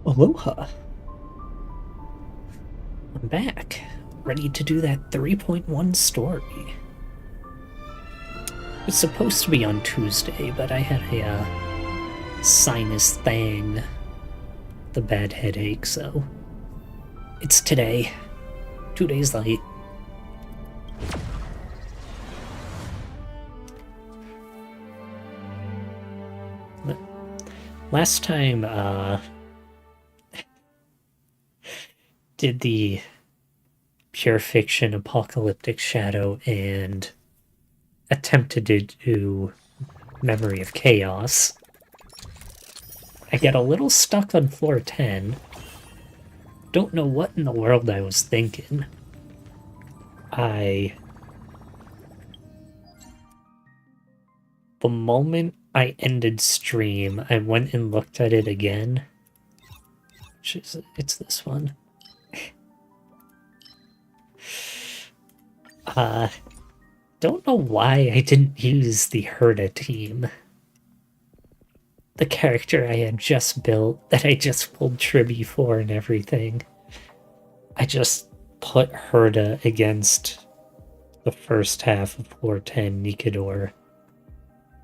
Aloha! I'm back, ready to do that 3.1 story. It was supposed to be on Tuesday, but I had a sinus thing, the bad headache, so it's today. 2 days late. Last time, did the pure fiction apocalyptic shadow and attempted to do memory of chaos. I get a little stuck on floor 10. Don't know what in the world I was thinking. The moment I ended stream, I went and looked at it again. It's this one. Don't know why I didn't use the Herda team. The character I had just built, that I just pulled Tribby for and everything. I just put Herda against the first half of floor 10, Nikador,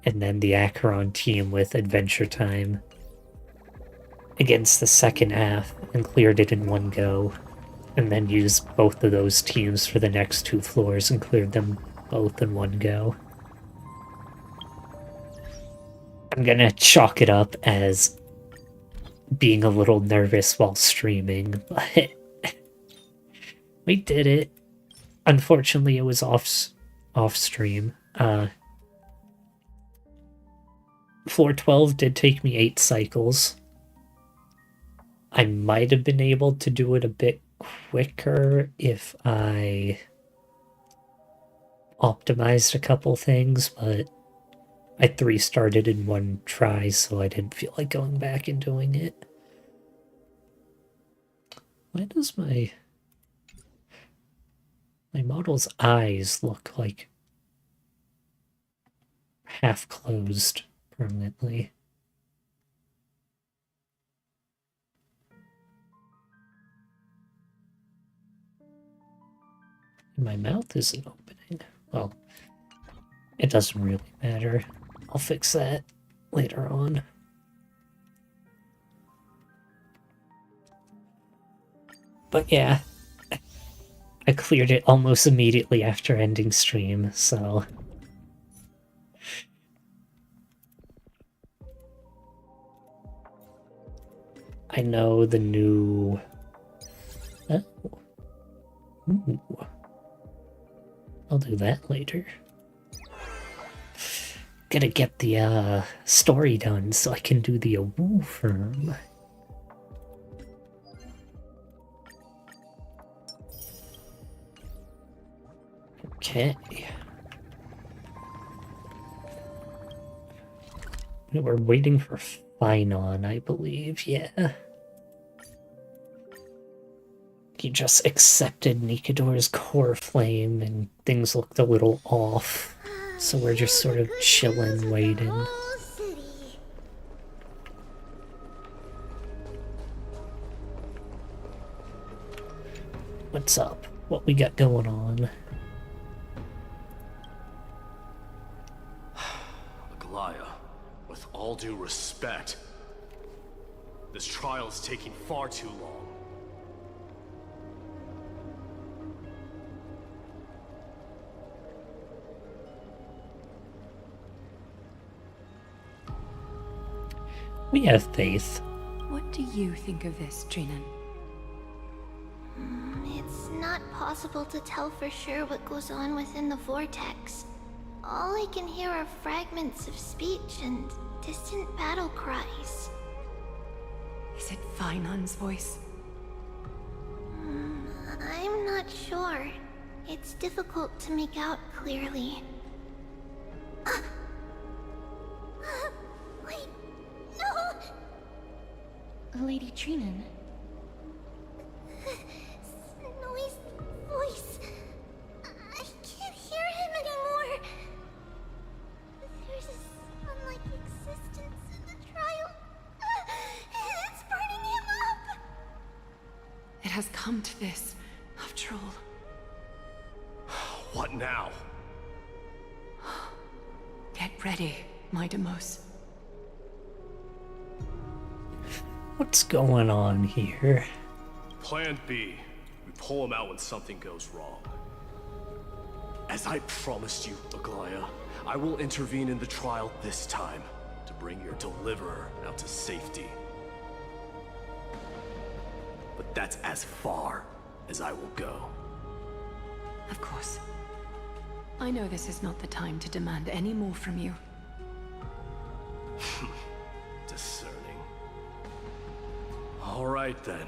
and then the Acheron team with Adventure Time against the second half and cleared it in one go, and then used both of those teams for the next 2 floors and cleared them both in one go. I'm gonna chalk it up as being a little nervous while streaming, but we did it. Unfortunately, it was off stream. Floor 12 did take me 8 cycles. I might have been able to do it a bit quicker if I optimized a couple things, but I 3-started in one try, so I didn't feel like going back and doing it. Why does my model's eyes look like half closed permanently? My mouth isn't opening. Well, it doesn't really matter. I'll fix that later on. But yeah, I cleared it almost immediately after ending stream, so... I know the new... Oh. Ooh. I'll do that later. Gotta get the story done so I can do the Awoo firm. Okay. We're waiting for Finon, I believe, yeah. He just accepted Nikador's core flame and things looked a little off. So we're just sort of chilling, waiting. What's up? What we got going on? Aglaya, with all due respect, this trial is taking far too long. We have faith. What do you think of this, Trinan? It's not possible to tell for sure what goes on within the vortex. All I can hear are fragments of speech and distant battle cries. Is it Finon's voice? I'm not sure. It's difficult to make out clearly. Wait, no! Lady Trinan. Snowy's voice. I can't hear him anymore. There's a sun-like existence in the trial. It's burning him up. has come to this, after all. What now? Get ready, my Demos. What's going on here? Plan B. We pull him out when something goes wrong. As I promised you, Aglaya, I will intervene in the trial this time to bring your deliverer out to safety. But that's as far as I will go. Of course. I know this is not the time to demand any more from you. Discerning. All right then.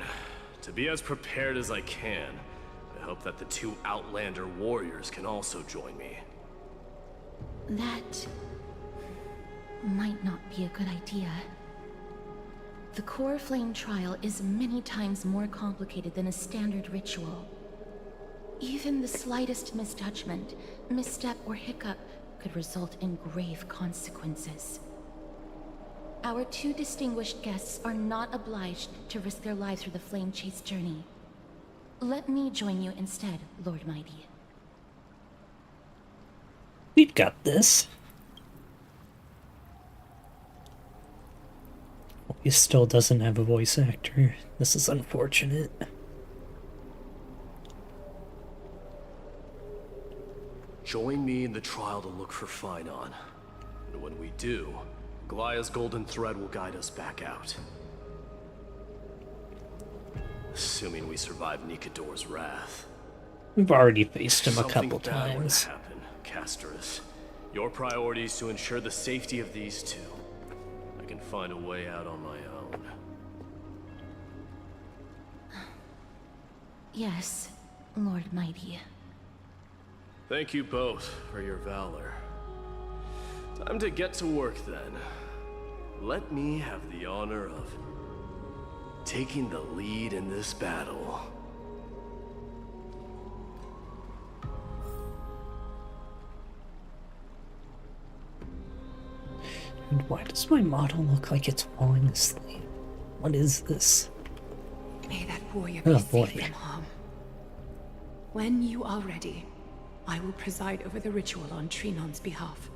To be as prepared as I can, I hope that the two Outlander warriors can also join me. That might not be a good idea. The core flame trial is many times more complicated than a standard ritual. Even the slightest misjudgment, misstep, or hiccup could result in grave consequences. Our two distinguished guests are not obliged to risk their lives for the flame chase journey. Let me join you instead, Lord Mighty. We've got this. He still doesn't have a voice actor. This is unfortunate. Join me in the trial to look for Finon. And when we do, Aglaya's golden thread will guide us back out. Assuming we survive Nikador's wrath. We've already faced him a Something couple bad would times. happen, Casterus. Your priority is to ensure the safety of these two. I can find a way out on my own. Yes, Lord Mighty. Thank you both for your valor. Time to get to work then. Let me have the honor of taking the lead in this battle. And why does my model look like it's falling asleep? What is this? May that warrior be Oh, safe boy. from harm. When you are ready, I will preside over the ritual on Trinon's behalf.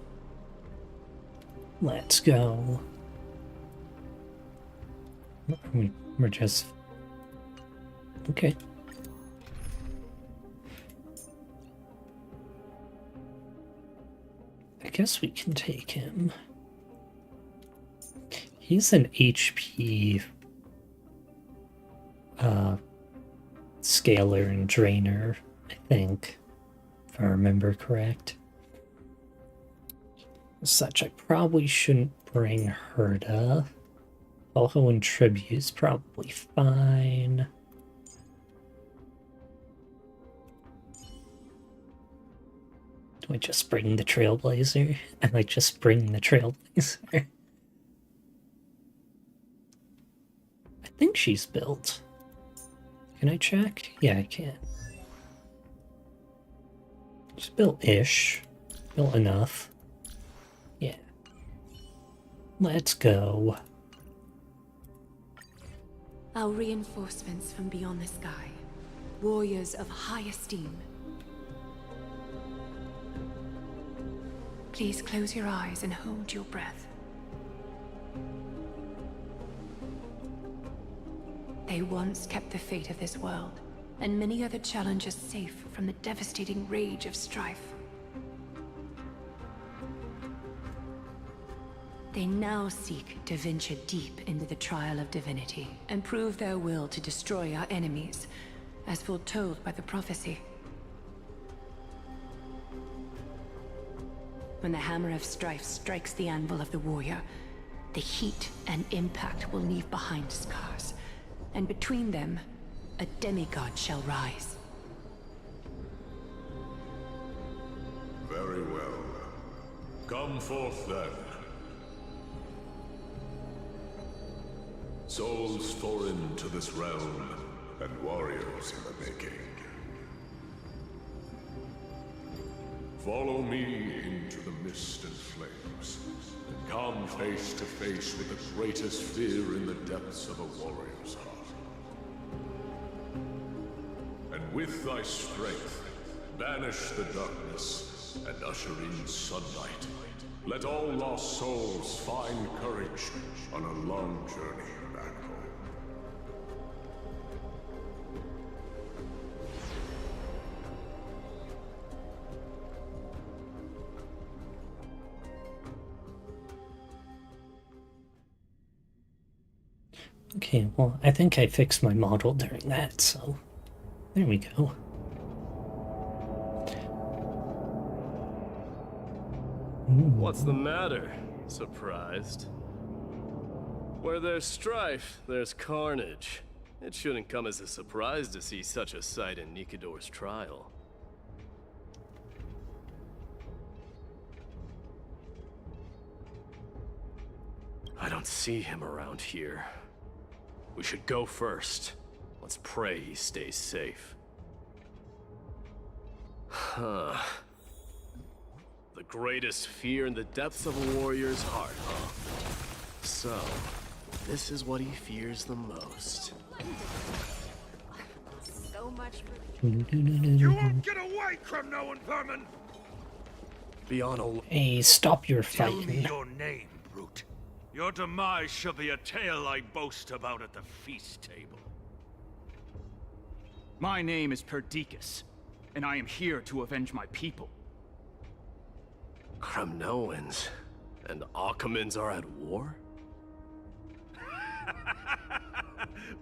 Let's go. We're just... Okay. I guess we can take him. He's an HP scaler and drainer, I think, if I remember correct. As such, I probably shouldn't bring Herda. Volho and Tribute's probably fine. Do I just bring the Trailblazer? I might just bring the Trailblazer. I think she's built. Can I check? Yeah, I can. She's built-ish. Built enough. Yeah. Let's go. Our reinforcements from beyond the sky. Warriors of high esteem. Please close your eyes and hold your breath. They once kept the fate of this world, and many other challenges safe from the devastating rage of strife. They now seek to venture deep into the trial of divinity and prove their will to destroy our enemies, as foretold by the prophecy. When the hammer of strife strikes the anvil of the warrior, the heat and impact will leave behind scars, and between them, a demigod shall rise. Very well. Come forth then. Souls foreign to this realm, and warriors in the making. Follow me into the mist and flames, and come face to face with the greatest fear in the depths of a warrior's heart. With thy strength, banish the darkness and usher in sunlight. Let all lost souls find courage on a long journey back home. Okay, well, I think I fixed my model during that, so there we go. What's the matter? Surprised? Where there's strife, there's carnage. It shouldn't come as a surprise to see such a sight in Nikidor's trial. I don't see him around here. We should go first. Let's pray he stays safe. Huh. The greatest fear in the depths of a warrior's heart, huh? So, this is what he fears the most. So much for You won't get away, Kremnoan vermin! Beyond a... Hey, stop your Tell me fighting. your name, brute. Your demise shall be a tale I boast about at the feast table. My name is Perdiccas, and I am here to avenge my people. Kremnoans and Akamans are at war?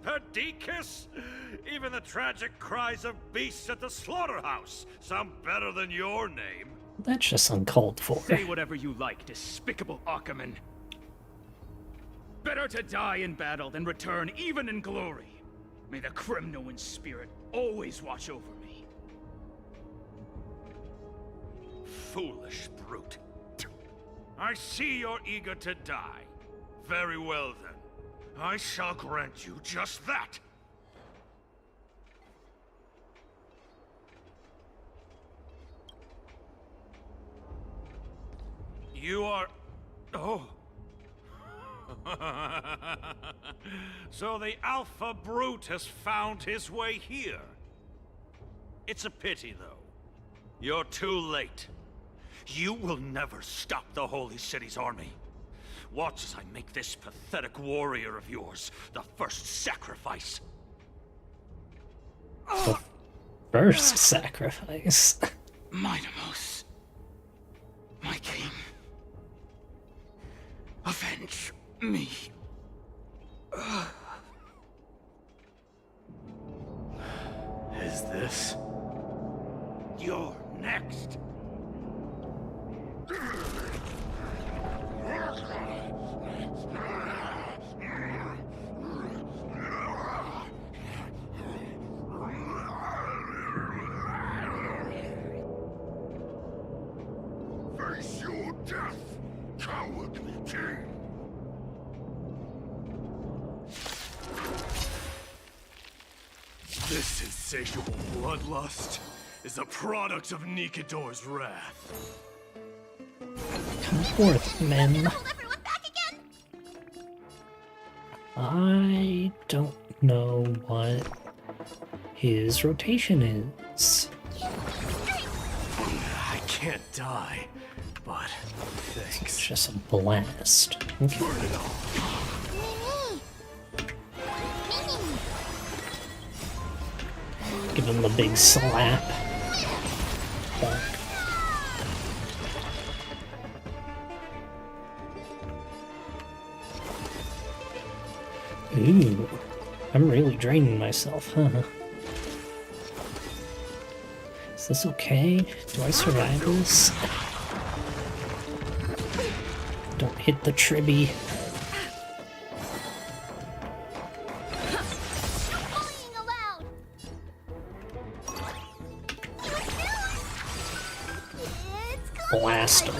Perdiccas? Even the tragic cries of beasts at the slaughterhouse sound better than your name. That's just uncalled for. Say whatever you like, despicable Akaman. Better to die in battle than return even in glory. May the Kremnoan spirit always watch over me. Foolish brute. I see you're eager to die. Very well then. I shall grant you just that. You are... Oh. So the Alpha Brute has found his way here. It's a pity, though. You're too late. You will never stop the Holy City's army. Watch as I make this pathetic warrior of yours the first sacrifice. The first sacrifice. Minimos, my king, avenge me. Is this? You're next. Face your death, cowardly king! This insatiable bloodlust is a product of Nikidor's wrath. Come forth, men. I don't know what his rotation is. I can't die, but It's thanks. just a blast. Okay. Burn it all. Give him a big slap. Back. Ooh, I'm really draining myself, huh? Is this okay? Do I survive this? Don't hit the tribby. Blast him.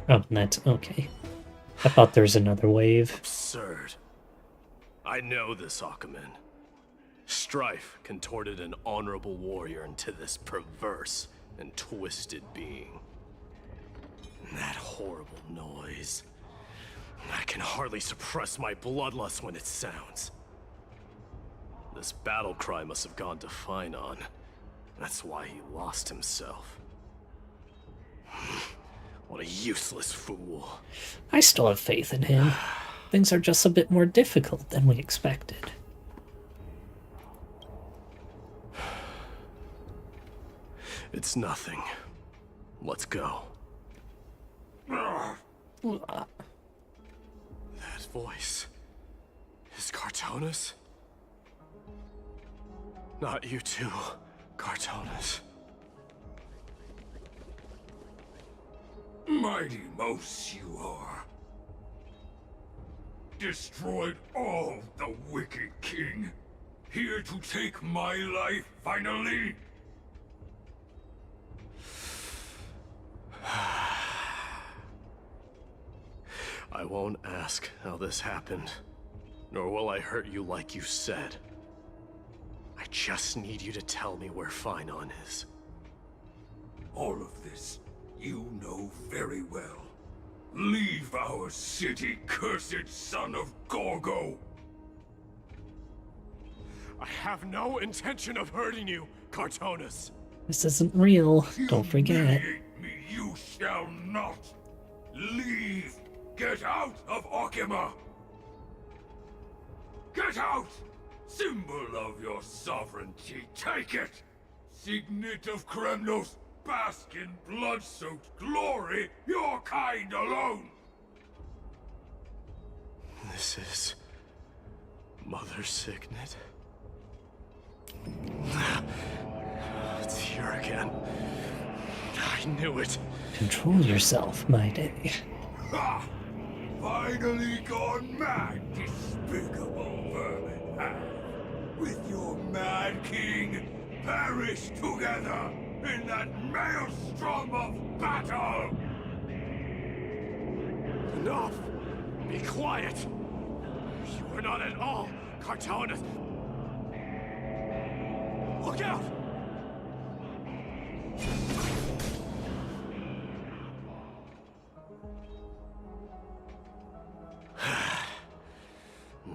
Oh, that's okay. I thought there was another wave. Absurd. I know this Akaman. Strife contorted an honorable warrior into this perverse and twisted being. And that horrible noise. I can hardly suppress my bloodlust when it sounds. This battle cry must have gone to Finon. That's why he lost himself. What a useless fool. I still have faith in him. Things are just a bit more difficult than we expected. It's nothing. Let's go. That voice is Cartonis? Not you too, Cartonis. Mighty Mouse you are. Destroyed all the wicked king. Here to take my life finally. I won't ask how this happened, nor will I hurt you like you said. I just need you to tell me where Finon is. All of this you know very well. Leave our city, cursed son of Gorgo! I have no intention of hurting you, Cartonis. This isn't real. Don't forget. Humiliate me, you shall not! Leave! Get out of Okima! Get out! Symbol of your sovereignty, take it! Signet of Kremnos, bask in blood-soaked glory, your kind alone! This is... Mother Signet? It's here again. I knew it. Control yourself, my day. Ha! Finally gone mad, despicable vermin have. With your mad king, perish together in that maelstrom of battle! Enough! Be quiet! You are not at all Cartonis! Look out!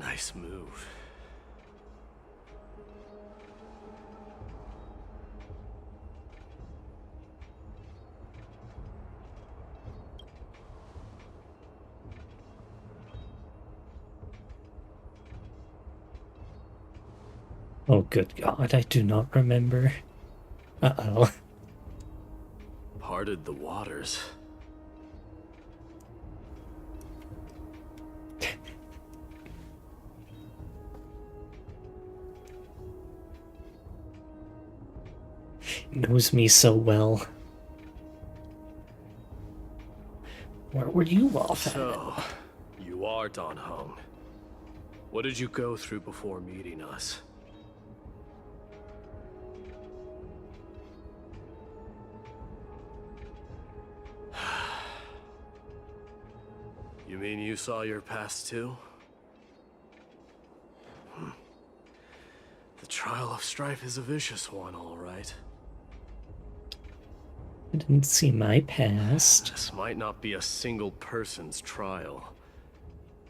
Nice move. Oh, good God, I do not remember. Uh-oh. Parted the waters. Knows me so well. Where were you off at? So, you are Don Hong. What did you go through before meeting us? You mean you saw your past too? The trial of strife is a vicious one, all right. I didn't see my past. This might not be a single person's trial,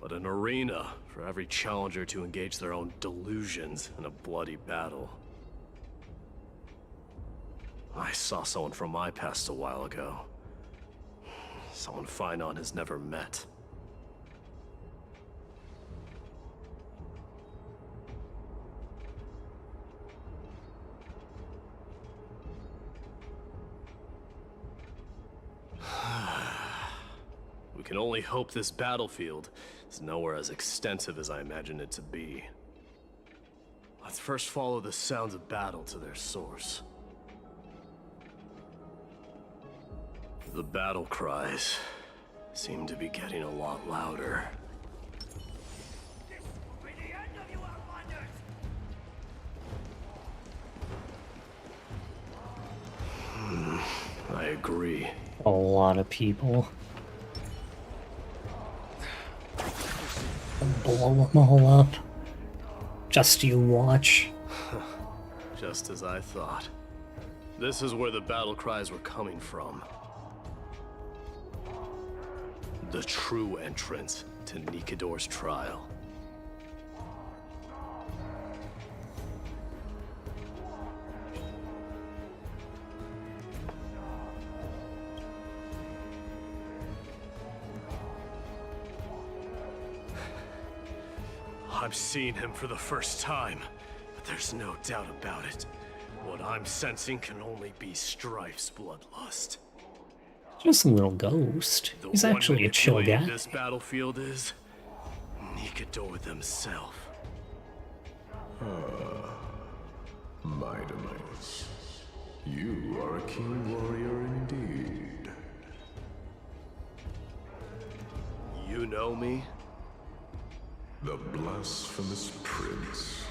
but an arena for every challenger to engage their own delusions in a bloody battle. I saw someone from my past a while ago. Someone Finon has never met. We can only hope this battlefield is nowhere as extensive as I imagine it to be. Let's first follow the sounds of battle to their source. The battle cries seem to be getting a lot louder. This will be the end of you, Outlanders! I agree. A lot of people. Blow them all up. Just you watch. Just as I thought. This is where the battle cries were coming from. The true entrance to Nikador's trial. I'm seeing him for the first time, but there's no doubt about it. What I'm sensing can only be Strife's bloodlust. Just a little ghost. The He's one actually a chill manipulating guy. this battlefield is Nikador himself. Mightimus, you are a keen warrior indeed. You know me? The blasphemous prince.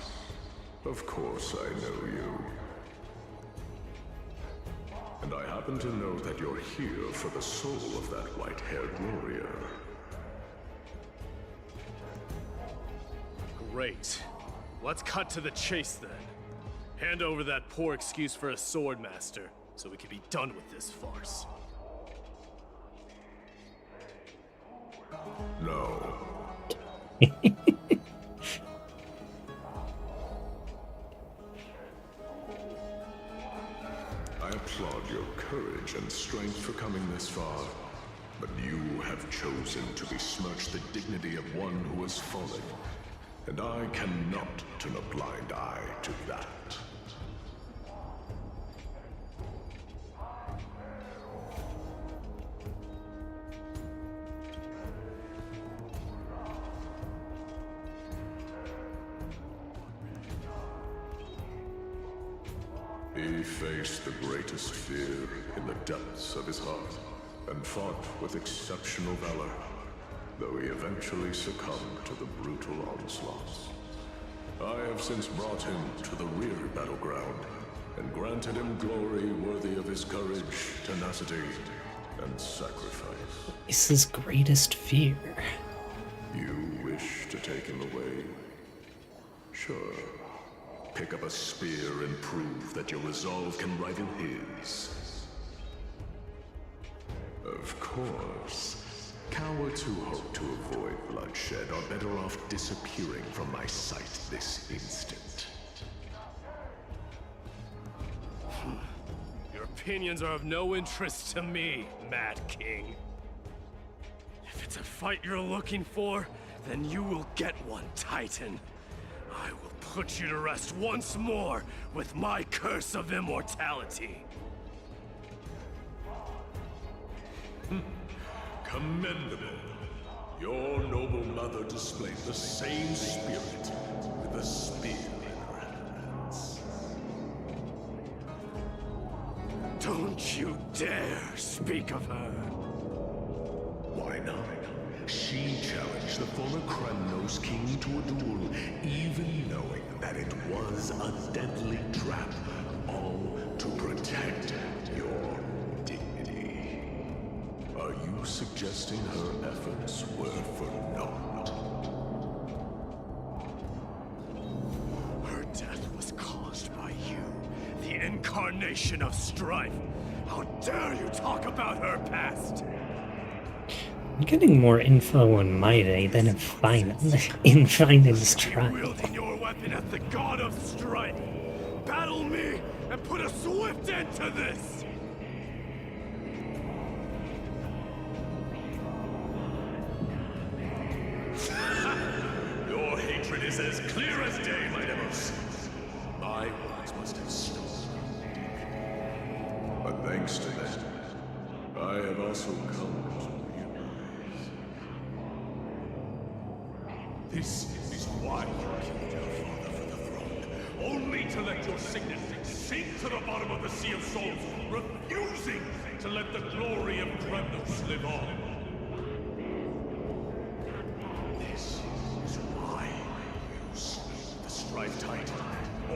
Of course I know you. And I happen to know that you're here for the soul of that white-haired warrior. Great. Let's cut to the chase then. Hand over that poor excuse for a sword master, so we can be done with this farce. No. I applaud your courage and strength for coming this far, but you have chosen to besmirch the dignity of one who has fallen, and I cannot turn a blind eye to that. He faced the greatest fear in the depths of his heart, and fought with exceptional valor, though he eventually succumbed to the brutal onslaughts. I have since brought him to the rear battleground, and granted him glory worthy of his courage, tenacity, and sacrifice. It's his greatest fear. You wish to take him away? Sure. Pick up a spear and prove that your resolve can rival his. Of course. Cowards who hope to avoid bloodshed are better off disappearing from my sight this instant. Your opinions are of no interest to me, Mad King. If it's a fight you're looking for, then you will get one, Titan. I will put you to rest once more with my curse of immortality. Commendable. Your noble mother displayed the same spirit with a spear in her hands. Don't you dare speak of her. Why not? She challenged the former Kremnos king to a duel, even knowing that it was a deadly trap, all to protect your dignity. Are you suggesting her efforts were for naught? Her death was caused by you, the incarnation of strife. How dare you talk about her past? I'm getting more info on My Day than in Finance trial. Wielding your weapon as the god of strife. Battle me and put a swift end to this! Your hatred is as clear as day, my Demos. My words must have stung deep. But thanks to that, I have also come to realize. This is why you killed your father for the throne. Only to let your signet sink to the bottom of the Sea of Souls, refusing to let the glory of Kremnos live on. This is why you slew the Strife Titan,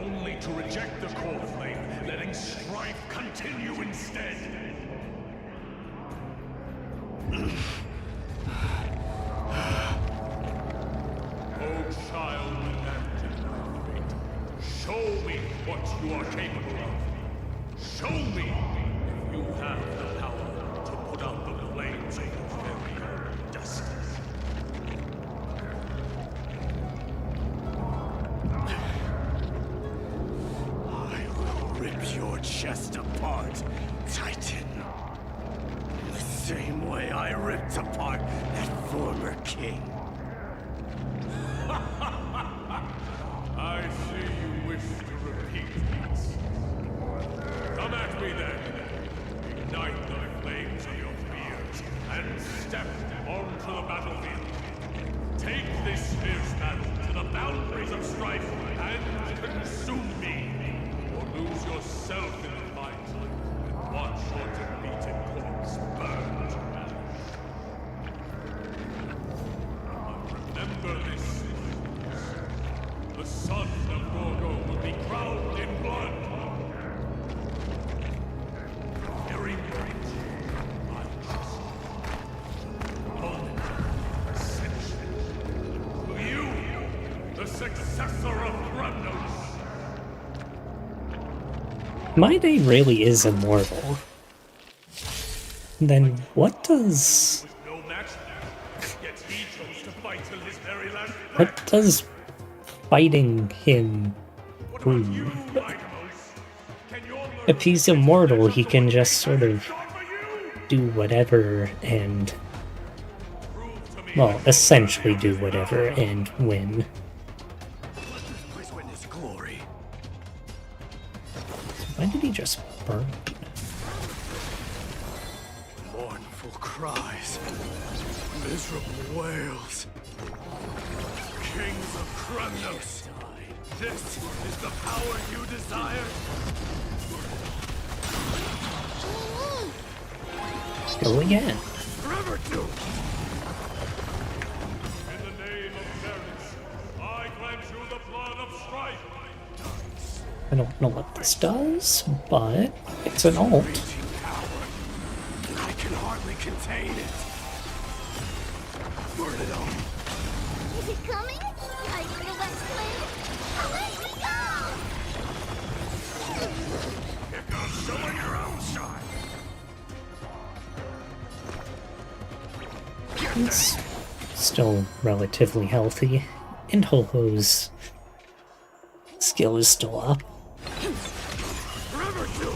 only to reject the core flame, letting strife continue instead. Oh, child enacted by fate, show me what you are capable of. Show me if you have the power to put out the flames of your very own destiny. I will rip your chest apart, Titan. The same way I ripped apart that former king. wish to repeat these. Come at me then. Ignite the flames of your fears and step onto the battlefield. Take this fierce battle to the boundaries of strife and consume me. Or lose yourself in the fight and watch your defeated corpse burn to ash. But remember this. The son of Gorgo will be crowned in blood. Very great. I trust you. Moment of ascension. To you, the successor of Kremnos. My day really is immortal. Then what does... Was no match, yet he chose to fight till his very last breath. What does fighting him What about you, prove? Magnus? Can your If he's immortal, he can just sort of shot for you? do whatever and, Prove to me well, that essentially do whatever and win. Let this place witness glory. Why did he just burn? Mournful cries. Miserable wails. Kings of Kremnos. This is the power you desire? Go again. Forever do! In the name of fairness, I grant you the blood of strife. I don't know what this does, but it's an alt. Raging power. I can hardly contain it. Burn it on. Is it coming? I feel that flame. Let me go! Here goes showing your own shine. It's still relatively healthy, and Ho-Ho's skill is still up. Forever do!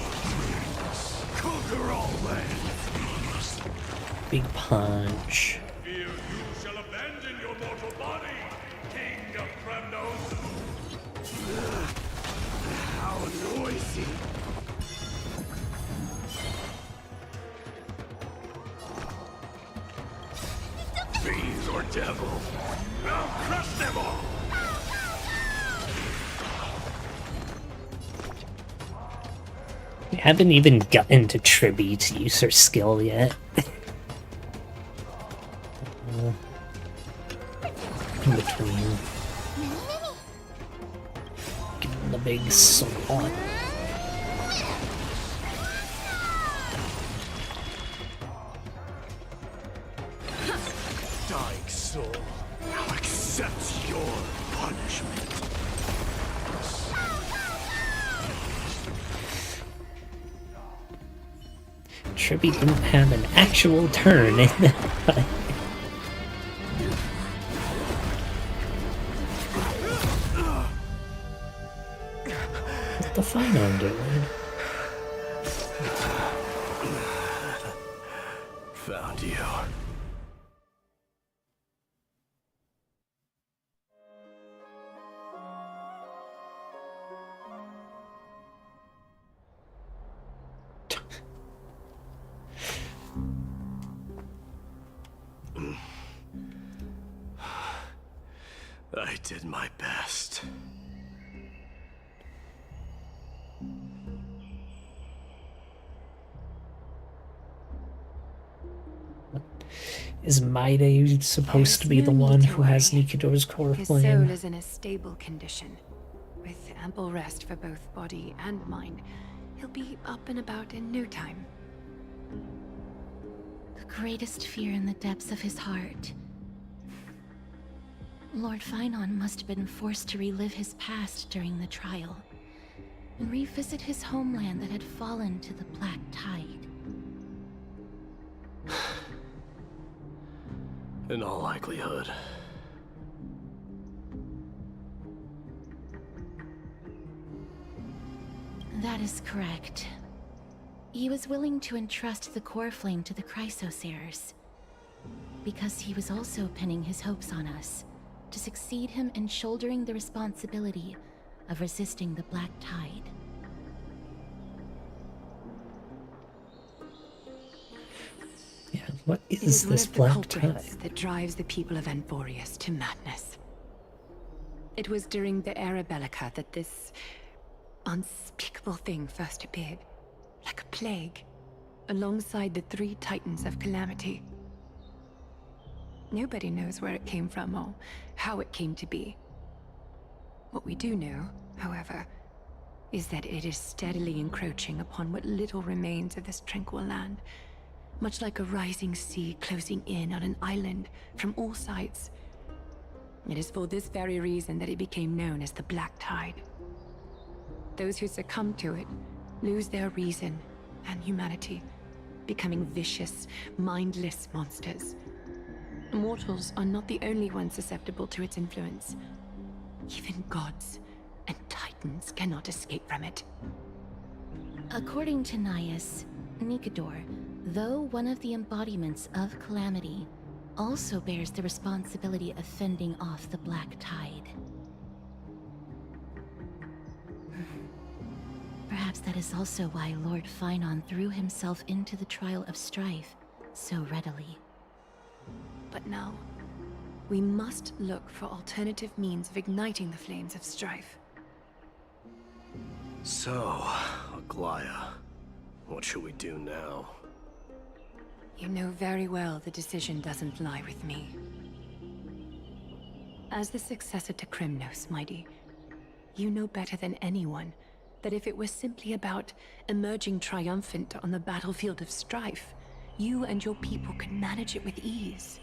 Conquer all lands. Big punch. Fear you shall abandon your mortal body, King of Kremnos. How noisy. Fiends or devil, I'll crush them all. We haven't even gotten to Tribby to use her skill yet. In between. Give him the big sword. Dying soul, I'll accept your punishment. Tribby didn't have an actual turn in that fight. What's the Phynon doing? Found you. I did my best. Is Maide supposed to be the one who has Nikidor's core His soul flame? is in a stable condition. With ample rest for both body and mind, he'll be up and about in no time. The greatest fear in the depths of his heart. Lord Phynon must have been forced to relive his past during the trial, and revisit his homeland that had fallen to the Black Tide. In all likelihood. That is correct. He was willing to entrust the core flame to the Chrysosayers, because he was also pinning his hopes on us to succeed him in shouldering the responsibility of resisting the Black Tide. Yeah, what It is is one this of the black culprits tide? that drives the people of Anvorius to madness. It was during the Era Bellica that this unspeakable thing first appeared, like a plague, alongside the three titans of calamity. Nobody knows where it came from or how it came to be. What we do know, however, is that it is steadily encroaching upon what little remains of this tranquil land, much like a rising sea closing in on an island from all sides. It is for this very reason that it became known as the Black Tide. Those who succumb to it lose their reason and humanity, becoming vicious, mindless monsters. Mortals are not the only ones susceptible to its influence. Even gods and titans cannot escape from it. According to Naius, Nikador, though one of the embodiments of Calamity, also bears the responsibility of fending off the Black Tide. Perhaps that is also why Lord Finon threw himself into the trial of strife so readily. But now, we must look for alternative means of igniting the flames of strife. So, Aglaya, what should we do now? You know very well the decision doesn't lie with me. As the successor to Krymnos, Mighty, you know better than anyone that if it was simply about emerging triumphant on the battlefield of strife, you and your people could manage it with ease.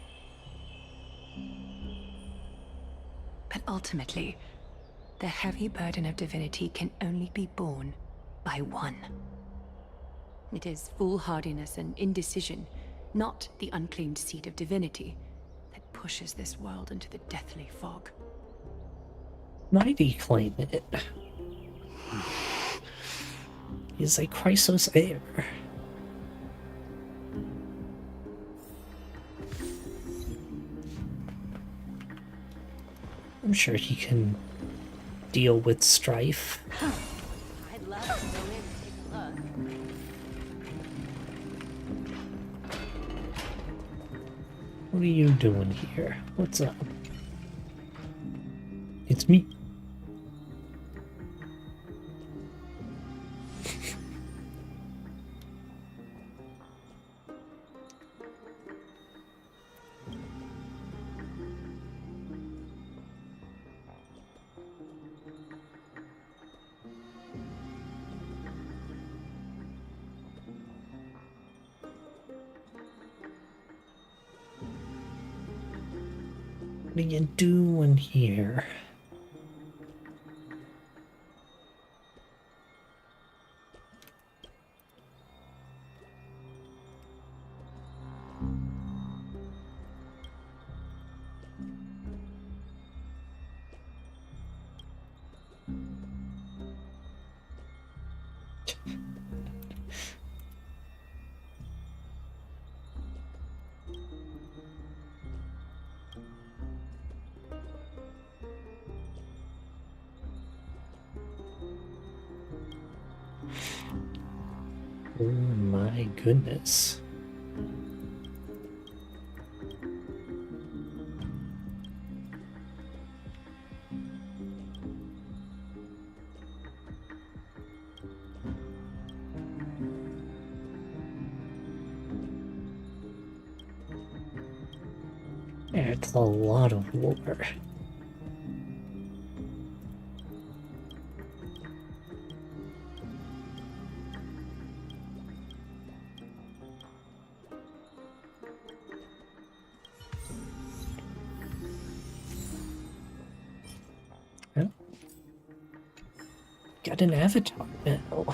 But ultimately, the heavy burden of divinity can only be borne by one. It is foolhardiness and indecision, not the unclaimed seat of divinity, that pushes this world into the deathly fog. Mighty claim it. Is a Chrysos heir. I'm sure he can deal with strife. I'd love to go in and take a look. What are you doing here? What's up? It's me. What are you doing here? Oh my goodness. It's a lot of lore. Well, got an avatar now.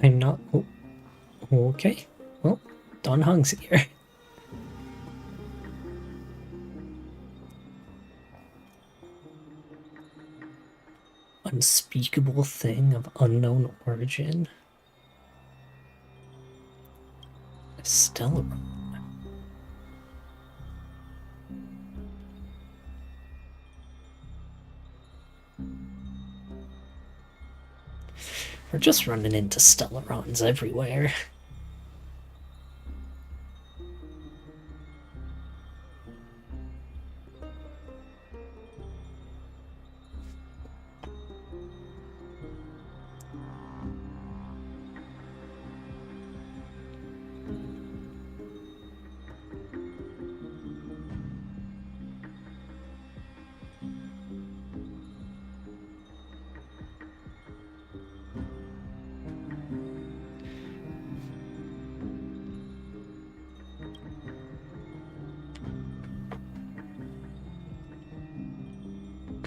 I'm not... Oh, okay. Well, Don Hung's here. Unspeakable thing of unknown origin. Stellar. We're just running into Stellarons everywhere.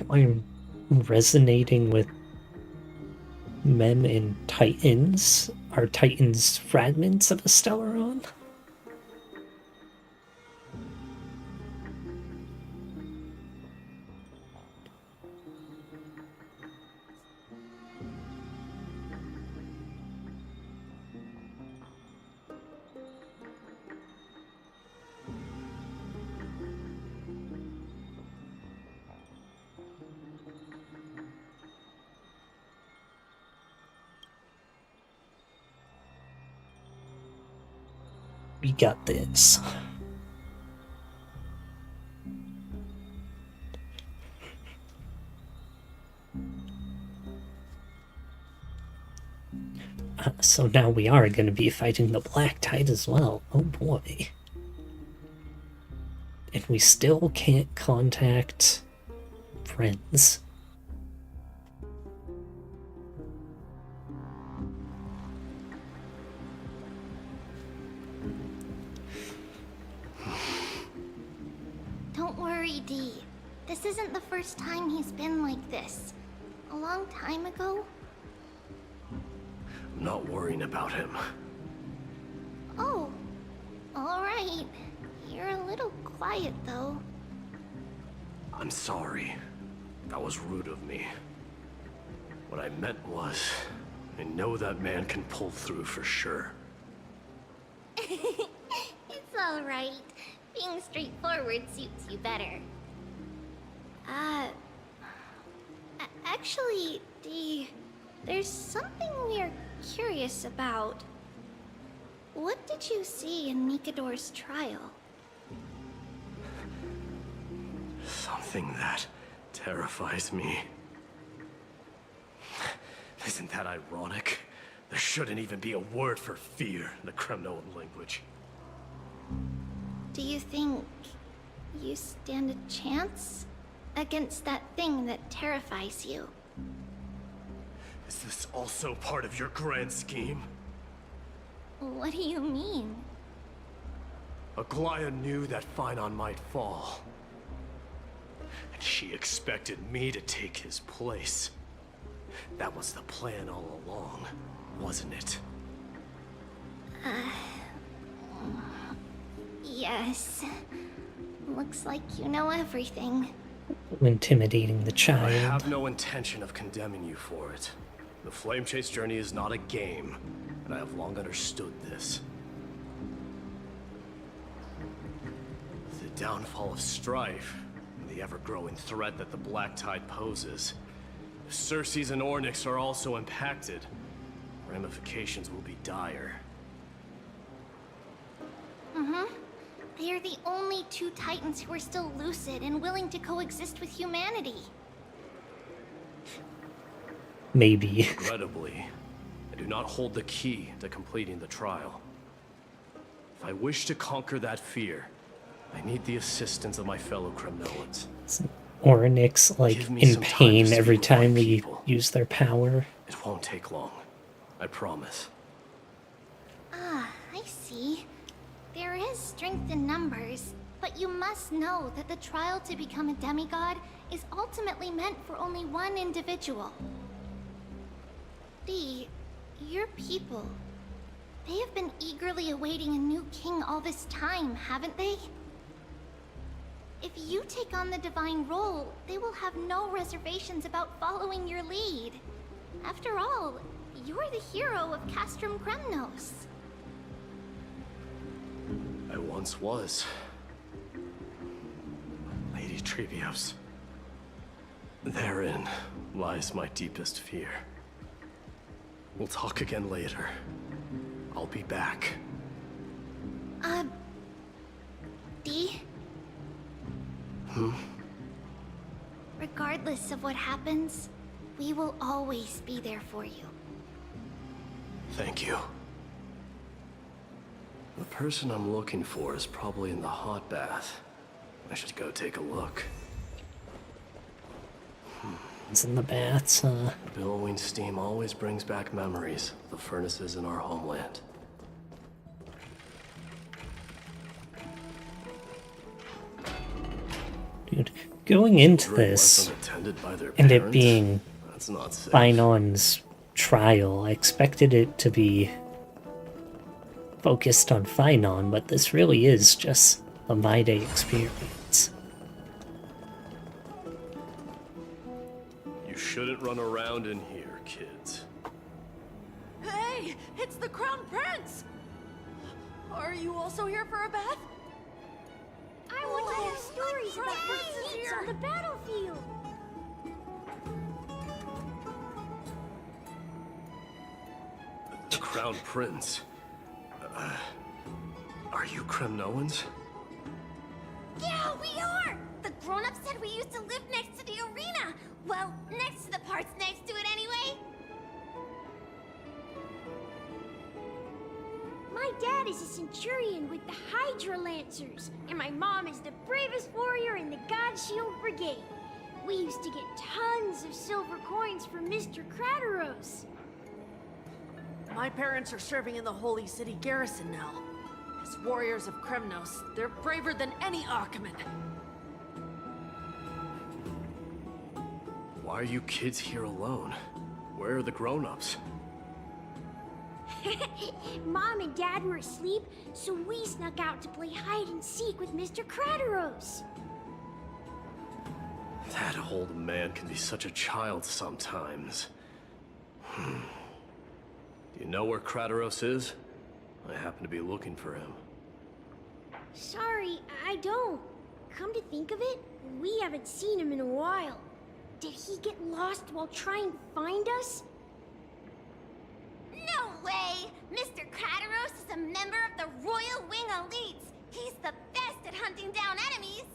I'm resonating with men and titans. Are titans fragments of a Stellaron? We got this. So now we are going to be fighting the Black Tide as well. Oh boy. And we still can't contact friends. Don't worry, Dee. This isn't the first time he's been like this. A long time ago. I'm not worrying about him. Oh, alright. You're a little quiet, though. I'm sorry. That was rude of me. What I meant was, I know that man can pull through for sure. It's alright. Being straightforward suits you better. Actually, Dee, there's something we're curious about. What did you see in Mikador's trial? Something that terrifies me. Isn't that ironic? There shouldn't even be a word for fear in the Kremnoan language. Do you think you stand a chance against that thing that terrifies you? Is this also part of your grand scheme? What do you mean? Aglaya knew that Phynon might fall. And she expected me to take his place. That was the plan all along, wasn't it? Yes. Looks like you know everything. Intimidating the I child. have no intention of condemning you for it. The Flame Chase journey is not a game, and I have long understood this. With the downfall of Strife, and the ever-growing threat that the Black Tide poses, if Circes and Ornyx are also impacted, ramifications will be dire. They are the only two Titans who are still lucid and willing to coexist with humanity. Maybe. Regrettably, I do not hold the key to completing the trial. If I wish to conquer that fear, I need the assistance of my fellow Kremnoans. Ornyx, like, Give me in some time to pain speak every with my time we people. use their power. It won't take long. I promise. I see. There is strength in numbers, but you must know that the trial to become a demigod is ultimately meant for only one individual. Dee, your people, they have been eagerly awaiting a new king all this time, haven't they? If you take on the divine role, they will have no reservations about following your lead. After all, you're the hero of Castrum Kremnos. I once was. Lady Trebios. Therein lies my deepest fear. We'll talk again later. I'll be back. Dee? Regardless of what happens, we will always be there for you. Thank you. The person I'm looking for is probably in the hot bath. I should go take a look. It's in the baths, Billowing steam always brings back memories of the furnaces in our homeland. Dude, going into Children this left unattended by their and it parents? being That's not safe. Finon's trial, I expected it to be focused on Finon, but this really is just a My Day experience. You shouldn't run around in here, kids. Hey, it's the Crown Prince! Are you also here for a bath? I want to hear stories about princes on the battlefield. The Crown Prince. Are you Kremnoans? Yeah, we are! The grown-ups said we used to live next to the arena. Well, next to the parts next to it anyway. My dad is a centurion with the Hydra Lancers, and my mom is the bravest warrior in the God Shield Brigade. We used to get tons of silver coins from Mr. Crateros. My parents are serving in the Holy City garrison now. As warriors of Kremnos, they're braver than any Archiman. Why are you kids here alone? Where are the grown-ups? Mom and Dad were asleep, so we snuck out to play hide and seek with Mr. Crateros. That old man can be such a child sometimes. Do you know where Crateros is? I happen to be looking for him. Sorry, I don't. Come to think of it, we haven't seen him in a while. Did he get lost while trying to find us? No way! Mr. Crateros is a member of the Royal Wing Elites. He's the best at hunting down enemies.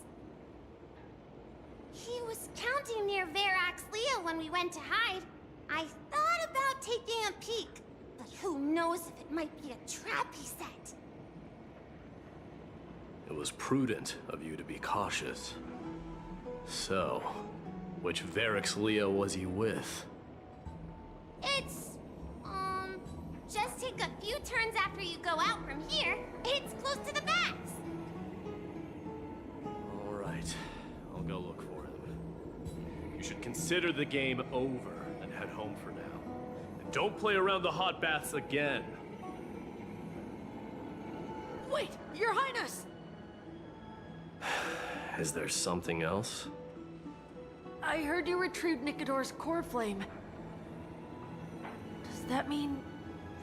He was counting near Verax Leo when we went to hide. I thought about taking a peek, but who knows if it might be a trap he set. It was prudent of you to be cautious. So, which Verax Leo was he with? It's, just take a few turns after you go out from here. It's close to the backs. All right, I'll go look for him. You should consider the game over and head home for now. And don't play around the hot baths again. Wait, Your Highness! Is there something else? I heard you retrieved Nikador's core flame. Does that mean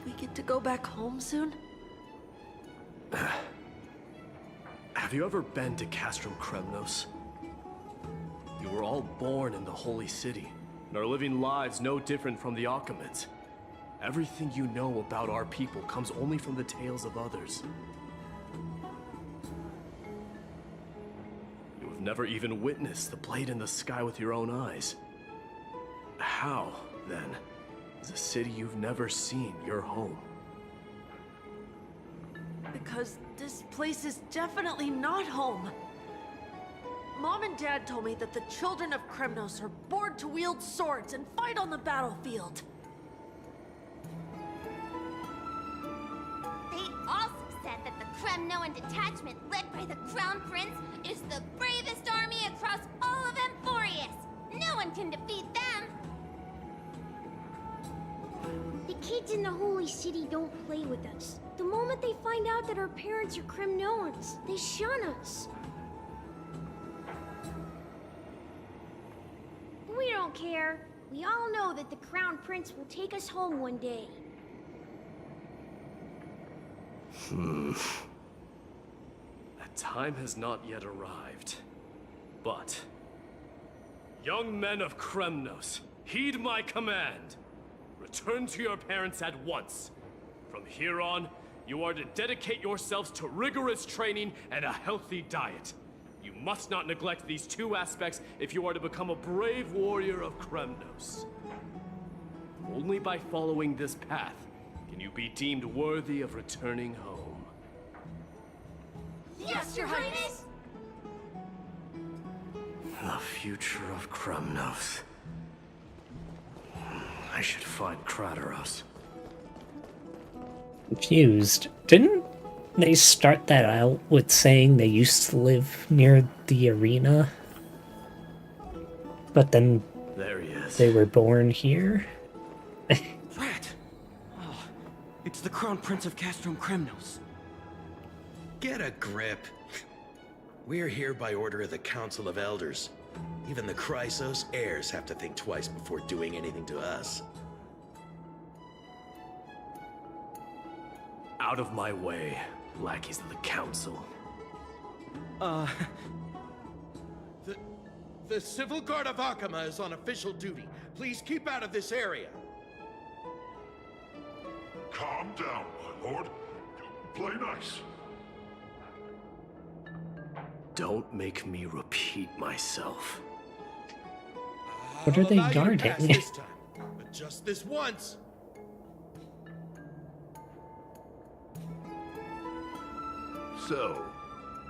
we get to go back home soon? Have you ever been to Castrum Kremnos? You were all born in the Holy City, and are living lives no different from the Achaemenids. Everything you know about our people comes only from the tales of others. You have never even witnessed the blade in the sky with your own eyes. How, then, is a city you've never seen your home? Because this place is definitely not home. Mom and Dad told me that the children of Kremnos are born to wield swords and fight on the battlefield. They also said that the Kremnoan detachment led by the Crown Prince is the bravest army across all of Emphorius. No one can defeat them. The kids in the Holy City don't play with us. The moment they find out that our parents are Kremnoans, they shun us. We don't care. We all know that the Crown Prince will take us home one day. That time has not yet arrived. But, young men of Kremnos, heed my command. return to your parents at once. From here on, you are to dedicate yourselves to rigorous training and a healthy diet. You must not neglect these two aspects if you are to become a brave warrior of Kremnos. Only by following this path can you be deemed worthy of returning home. Yes, Your Highness! The future of Kremnos. I should find Krateros. Confused. Didn't they start that out with saying they used to live near the arena? But then There he is. they were born here? Rat! Oh, it's the Crown Prince of Castrum Kremnos. Get a grip. We're here by order of the Council of Elders. Even the Chrysos heirs have to think twice before doing anything to us. Out of my way, lackeys of the Council. The Civil Guard of Akama is on official duty. Please keep out of this area. Calm down, my lord. Play nice. Don't make me repeat myself. What are I'll they allow you to guarding? pass this time, but just this once. So,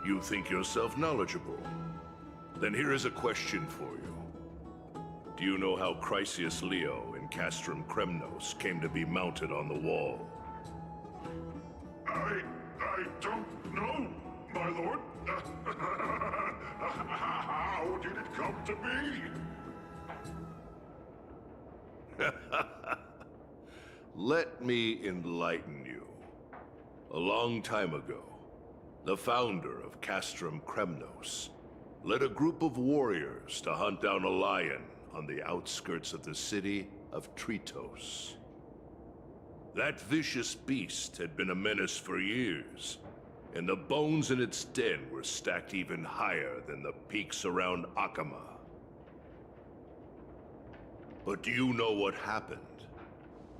you think yourself knowledgeable? Then here is a question for you. Do you know how Chrysius Leo in Castrum Kremnos came to be mounted on the wall? I don't know, my lord. How did it come to be? Let me enlighten you. A long time ago, the founder of Castrum Kremnos led a group of warriors to hunt down a lion on the outskirts of the city of Tritos. That vicious beast had been a menace for years, and the bones in its den were stacked even higher than the peaks around Akama. But do you know what happened?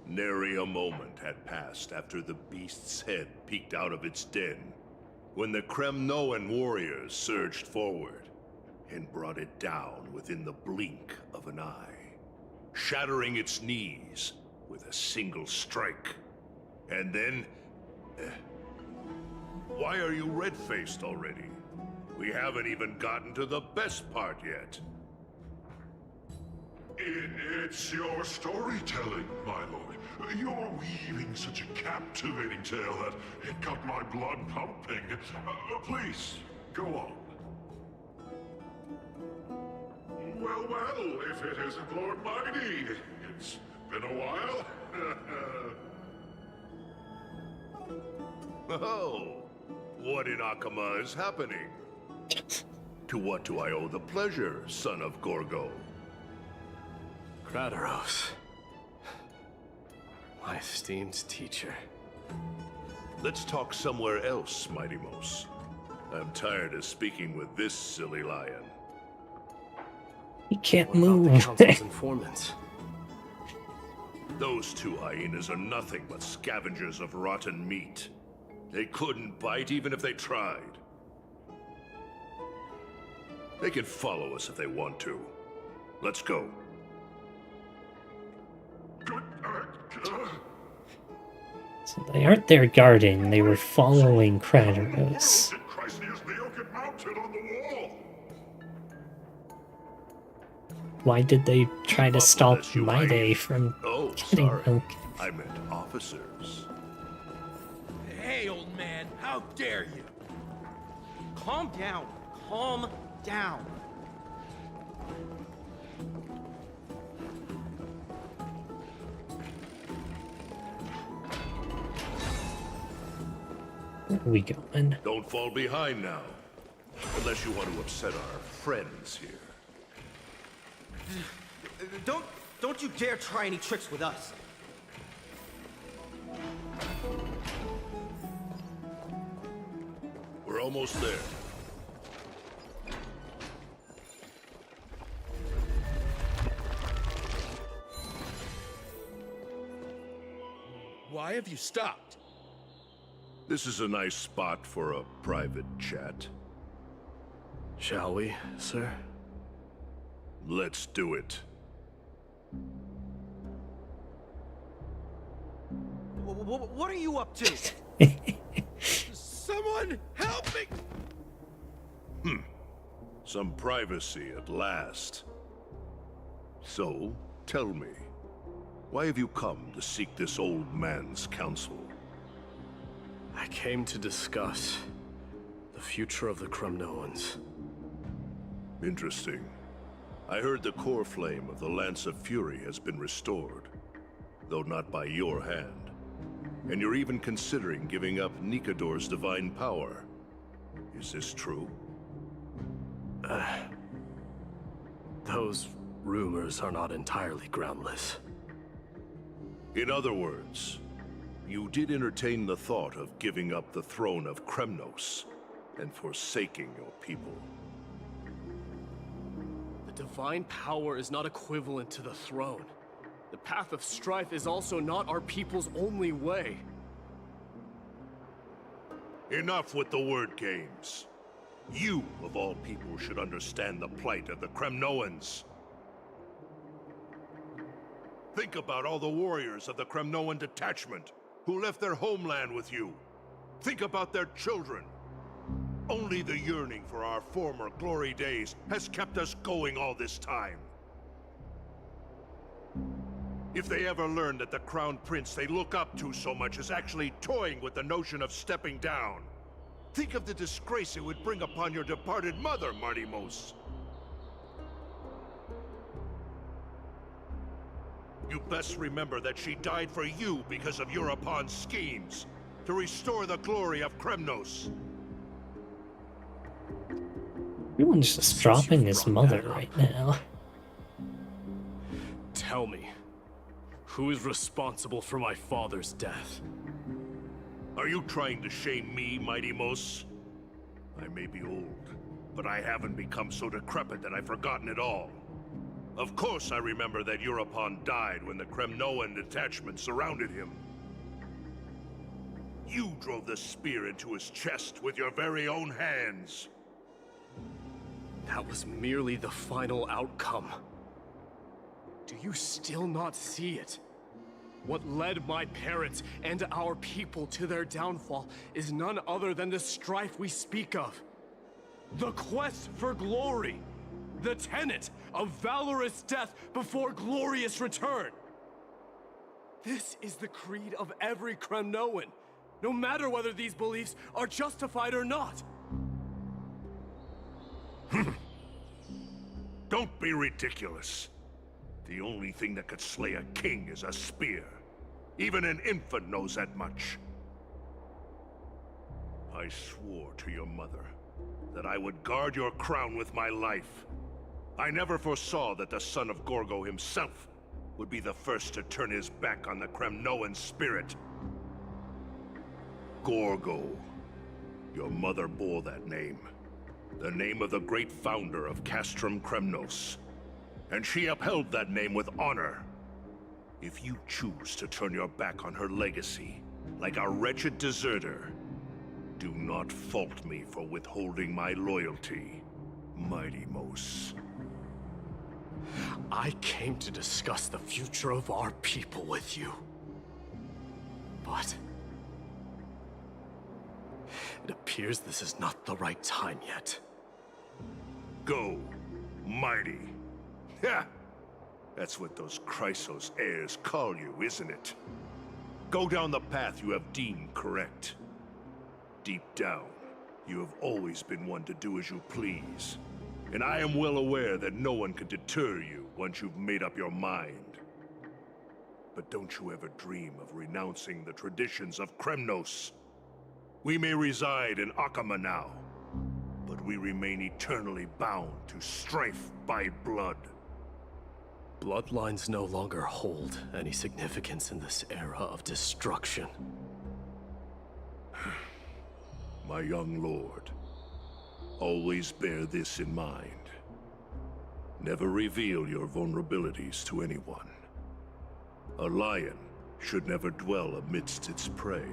Nary a moment had passed after the beast's head peeked out of its den, when the Kremnoan warriors surged forward and brought it down within the blink of an eye, shattering its knees with a single strike. And then... why are you red-faced already? We haven't even gotten to the best part yet. It's your storytelling, my lord. You're weaving such a captivating tale that it got my blood pumping. Please, go on. Well, if it isn't Lord Mighty. It's been a while. Oh, what in Akama is happening? To what do I owe the pleasure, son of Gorgo? Krateros. My esteemed teacher. Let's talk somewhere else, Mighty Mos. I'm tired of speaking with this silly lion. He can't What about the move. Council's informants? Those two hyenas are nothing but scavengers of rotten meat. They couldn't bite even if they tried. They can follow us if they want to. Let's go. So they aren't there guarding, they were following Krateros. Why did they try to stop Maide from getting milk? I meant officers. Hey, old man, how dare you? Calm down. Calm down. Where are we going? Don't fall behind now. Unless you want to upset our friends here. Don't you dare try any tricks with us. We're almost there. Why have you stopped? This is a nice spot for a private chat. Shall we, sir? Let's do it. What are you up to? Someone help me! Some privacy at last. So, tell me, why have you come to seek this old man's counsel? I came to discuss the future of the Kremnoans. Interesting. I heard the core flame of the Lance of Fury has been restored, though not by your hand. And you're even considering giving up Nikador's divine power. Is this true? Those rumors are not entirely groundless. In other words, you did entertain the thought of giving up the throne of Kremnos and forsaking your people. The divine power is not equivalent to the throne. The path of strife is also not our people's only way. Enough with the word games. You, of all people, should understand the plight of the Kremnoans. Think about all the warriors of the Kremnoan detachment who left their homeland with you. Think about their children. Only the yearning for our former glory days has kept us going all this time. If they ever learn that the Crown Prince they look up to so much is actually toying with the notion of stepping down, think of the disgrace it would bring upon your departed mother, Martimos. You best remember that she died for you because of Europon's schemes, to restore the glory of Kremnos. Everyone's just dropping his mother right now. Tell me, who is responsible for my father's death? Are you trying to shame me, Mighty Mos? I may be old, but I haven't become so decrepit that I've forgotten it all. Of course I remember that Europon died when the Kremnoan detachment surrounded him. You drove the spear into his chest with your very own hands. That was merely the final outcome. Do you still not see it? What led my parents and our people to their downfall is none other than the strife we speak of. The quest for glory. The tenet of valorous death before glorious return. This is the creed of every Kremnoan, no matter whether these beliefs are justified or not. Don't be ridiculous. The only thing that could slay a king is a spear. Even an infant knows that much. I swore to your mother that I would guard your crown with my life. I never foresaw that the son of Gorgo himself would be the first to turn his back on the Kremnoan spirit. Gorgo. Your mother bore that name. The name of the great founder of Castrum Kremnos. And she upheld that name with honor. If you choose to turn your back on her legacy, like a wretched deserter, do not fault me for withholding my loyalty, Mighty Mos. I came to discuss the future of our people with you. But it appears this is not the right time yet. Go, Mighty. Ha! That's what those Chrysos heirs call you, isn't it? Go down the path you have deemed correct. Deep down, you have always been one to do as you please. And I am well aware that no one can deter you once you've made up your mind. But don't you ever dream of renouncing the traditions of Kremnos. We may reside in Akama now, but we remain eternally bound to strife by blood. Bloodlines no longer hold any significance in this era of destruction. My young lord, always bear this in mind. Never reveal your vulnerabilities to anyone. A lion should never dwell amidst its prey.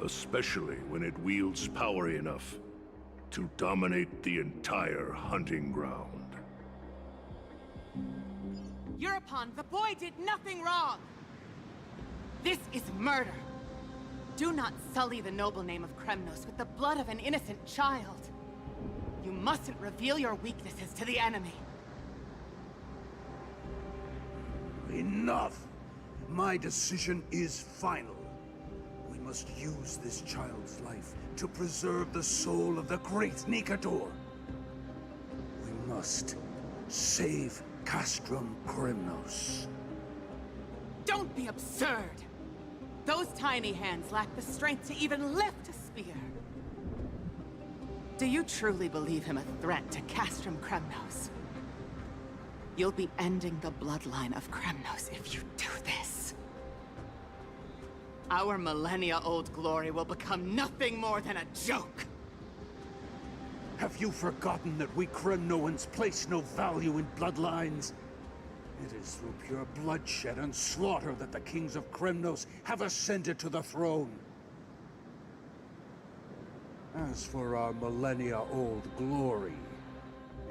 Especially when it wields power enough to dominate the entire hunting ground. Eurepon, the boy did nothing wrong! This is murder! Do not sully the noble name of Kremnos with the blood of an innocent child. You mustn't reveal your weaknesses to the enemy. Enough! My decision is final. We must use this child's life to preserve the soul of the great Nikador. We must save Castrum Kremnos. Don't be absurd! Those tiny hands lack the strength to even lift a spear. Do you truly believe him a threat to Castrum Kremnos? You'll be ending the bloodline of Kremnos if you do this. Our millennia-old glory will become nothing more than a joke. Have you forgotten that we Kremnoans place no value in bloodlines? It is through pure bloodshed and slaughter that the kings of Kremnos have ascended to the throne. As for our millennia-old glory,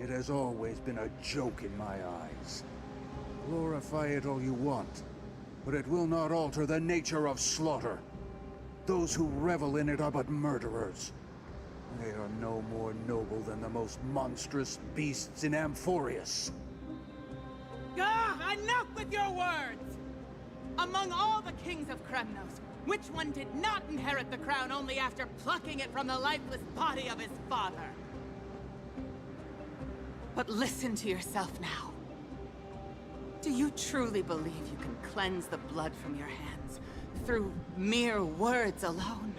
it has always been a joke in my eyes. Glorify it all you want, but it will not alter the nature of slaughter. Those who revel in it are but murderers. They are no more noble than the most monstrous beasts in Amphorius. Ah, enough with your words! Among all the kings of Kremnos, which one did not inherit the crown only after plucking it from the lifeless body of his father? But listen to yourself now. Do you truly believe you can cleanse the blood from your hands through mere words alone?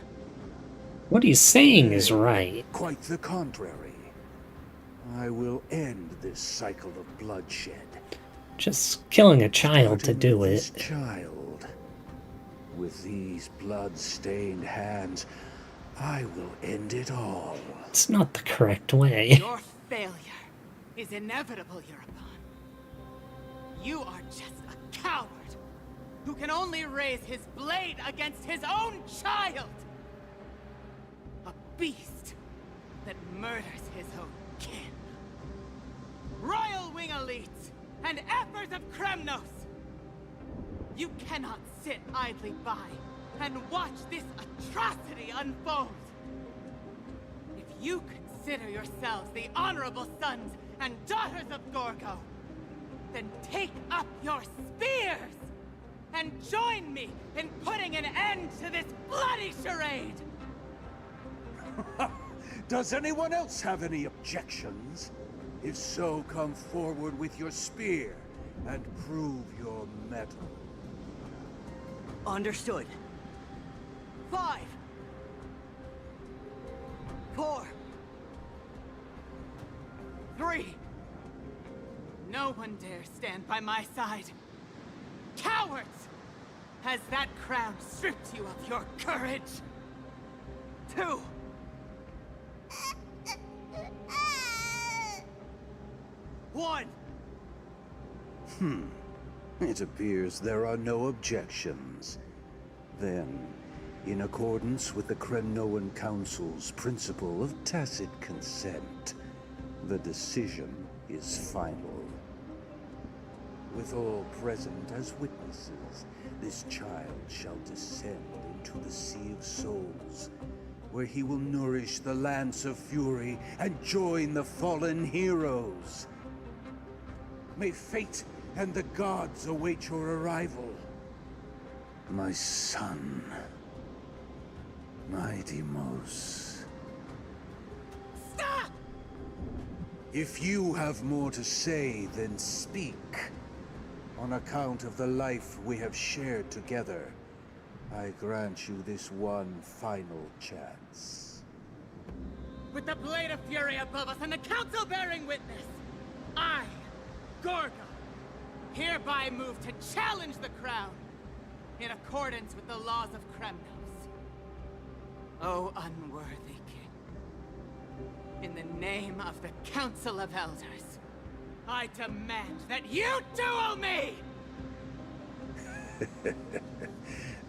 What he's saying is right. Quite the contrary. I will end this cycle of bloodshed. Just killing a child to do it. This child. With these blood-stained hands, I will end it all. It's not the correct way. Your failure is inevitable, Eurepon. You are just a coward who can only raise his blade against his own child. A beast that murders his own kin. Royal Wing elites and Ephors of Kremnos! You cannot sit idly by and watch this atrocity unfold. If you consider yourselves the honorable sons and daughters of Gorgo, then take up your spears and join me in putting an end to this bloody charade! Does anyone else have any objections? If so, come forward with your spear and prove your mettle. Understood. 5, 4, 3. No one dare stand by my side. Cowards! Has that crown stripped you of your courage? 2. One. It appears there are no objections. Then, in accordance with the Kremnoan Council's principle of tacit consent, the decision is final. With all present as witnesses, this child shall descend into the Sea of Souls, where he will nourish the Lance of Fury and join the fallen heroes. May fate and the gods await your arrival. My son. My Deimos. Stop! If you have more to say, then speak. On account of the life we have shared together, I grant you this one final chance. With the Blade of Fury above us and the Council bearing witness, I, Gorgo, hereby move to challenge the crown in accordance with the laws of Kremnos. O unworthy king, in the name of the Council of Elders, I demand that you duel me!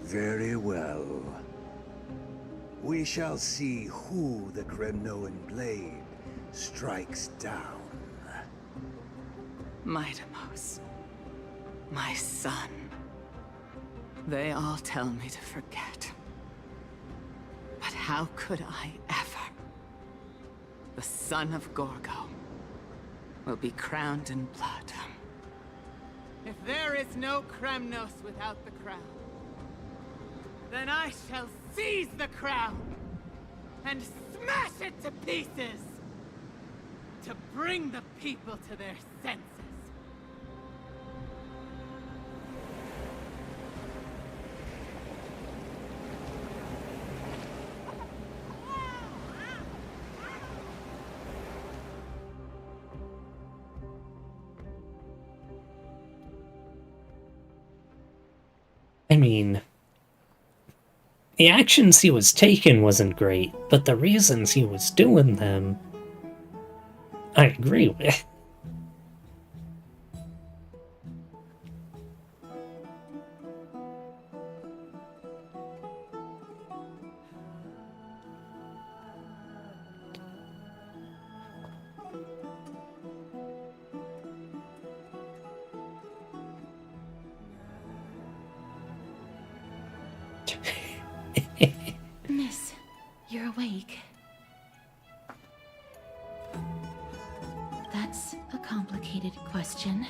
Very well. We shall see who the Kremnoan blade strikes down. Midamos. My son. They all tell me to forget. But how could I ever? The son of Gorgo will be crowned in blood. If there is no Kremnos without the crown, then I shall seize the crown and smash it to pieces to bring the people to their senses. I mean, the actions he was taking wasn't great, but the reasons he was doing them, I agree with. Miss, you're awake. That's a complicated question.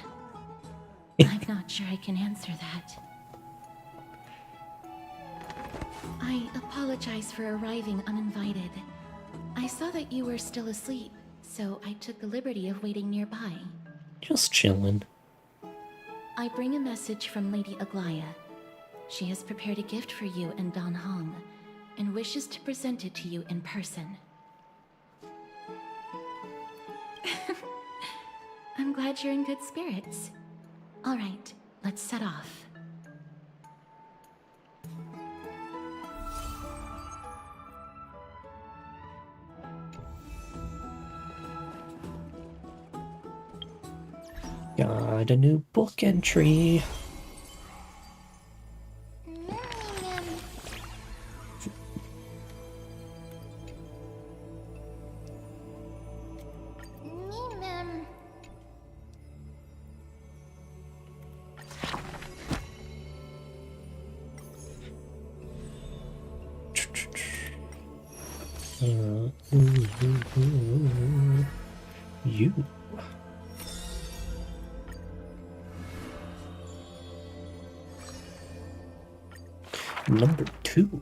I'm not sure I can answer that. I apologize for arriving uninvited. I saw that you were still asleep, so I took the liberty of waiting nearby. Just chillin'. I bring a message from Lady Aglaya. She has prepared a gift for you and Dan Hong, and wishes to present it to you in person. I'm glad you're in good spirits. All right, let's set off. Got a new book entry. You. Number 2.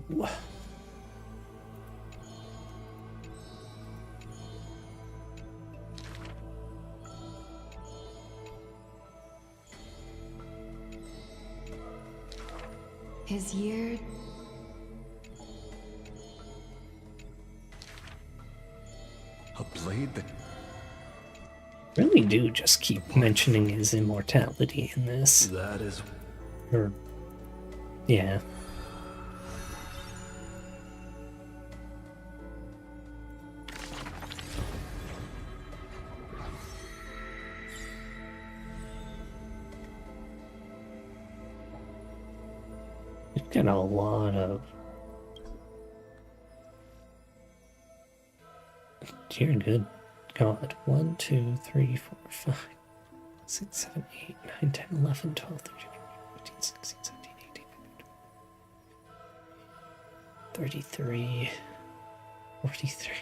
His year... A blade that... Really do just keep mentioning his immortality in this. That is... Or... yeah. It's got a lot of... Dear good God. 1, 2, 3, 4, 5, 6, 7, 8, 9, 10, 11, 12, 13, 14, 15, 16, 17, 18, 33, 43.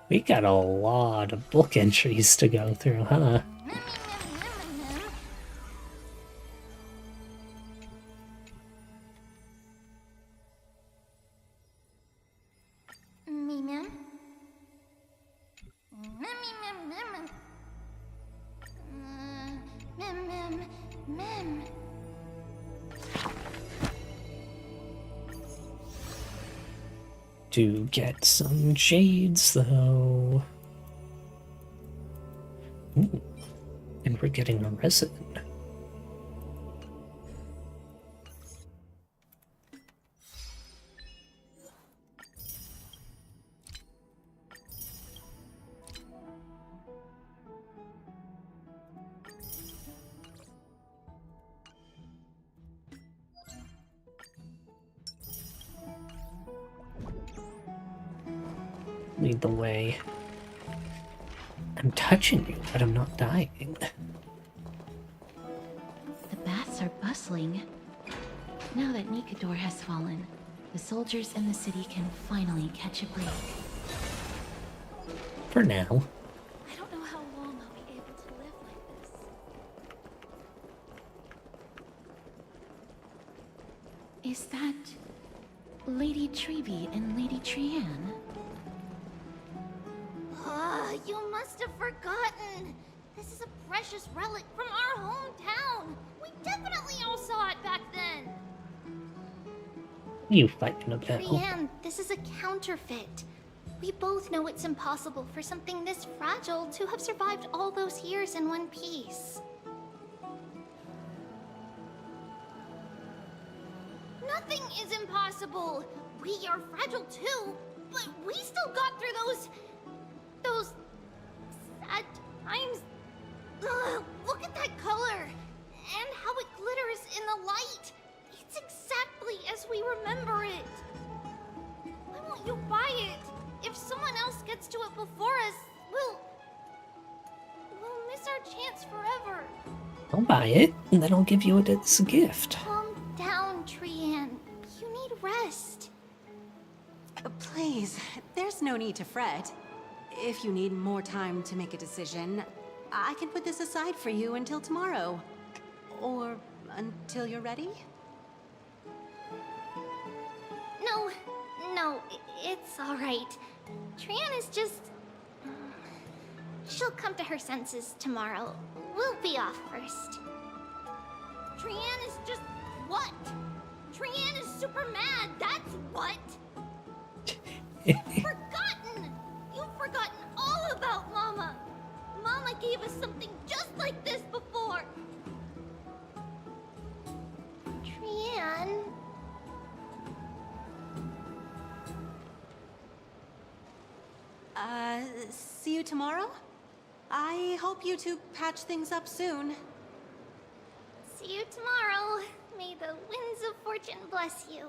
We got a lot of book entries to go through, huh? To get some jades, though. Ooh. And we're getting a resin. Lead the way. I'm touching you, but I'm not dying. The baths are bustling. Now that Nikador has fallen, the soldiers in the city can finally catch a break. For now. I don't know how long I'll be able to live like this. Is that Lady Treby and Lady Trianne? You must have forgotten. This is a precious relic from our hometown. We definitely all saw it back then. You fighting about? Trianne, this is a counterfeit. We both know it's impossible for something this fragile to have survived all those years in one piece. Nothing is impossible. We are fragile too, but we still got through those sad times. Ugh, look at that color and how it glitters in the light. It's exactly as we remember it. Why won't you buy it? If someone else gets to it before us, we'll miss our chance forever. I'll buy it, and then I'll give you it as a gift. Calm down, Trianne. You need rest. Please, there's no need to fret. If you need more time to make a decision, I can put this aside for you until tomorrow. Or until you're ready? No, it's alright. Trianne is just... She'll come to her senses tomorrow. We'll be off first. Trianne is just... what? Trianne is super mad, that's what! Forgotten! You've forgotten all about Mama! Mama gave us something just like this before! Trianne... See you tomorrow? I hope you two patch things up soon. See you tomorrow. May the winds of fortune bless you.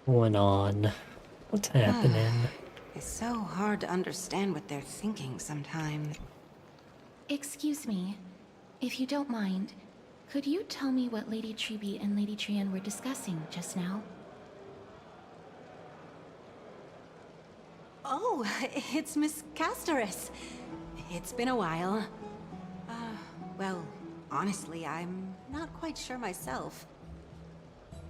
Going on? What's happening? It's so hard to understand what they're thinking sometimes. Excuse me, if you don't mind, could you tell me what Lady Treby and Lady Trianne were discussing just now? Oh, it's Miss Castoris. It's been a while. Well, honestly, I'm not quite sure myself.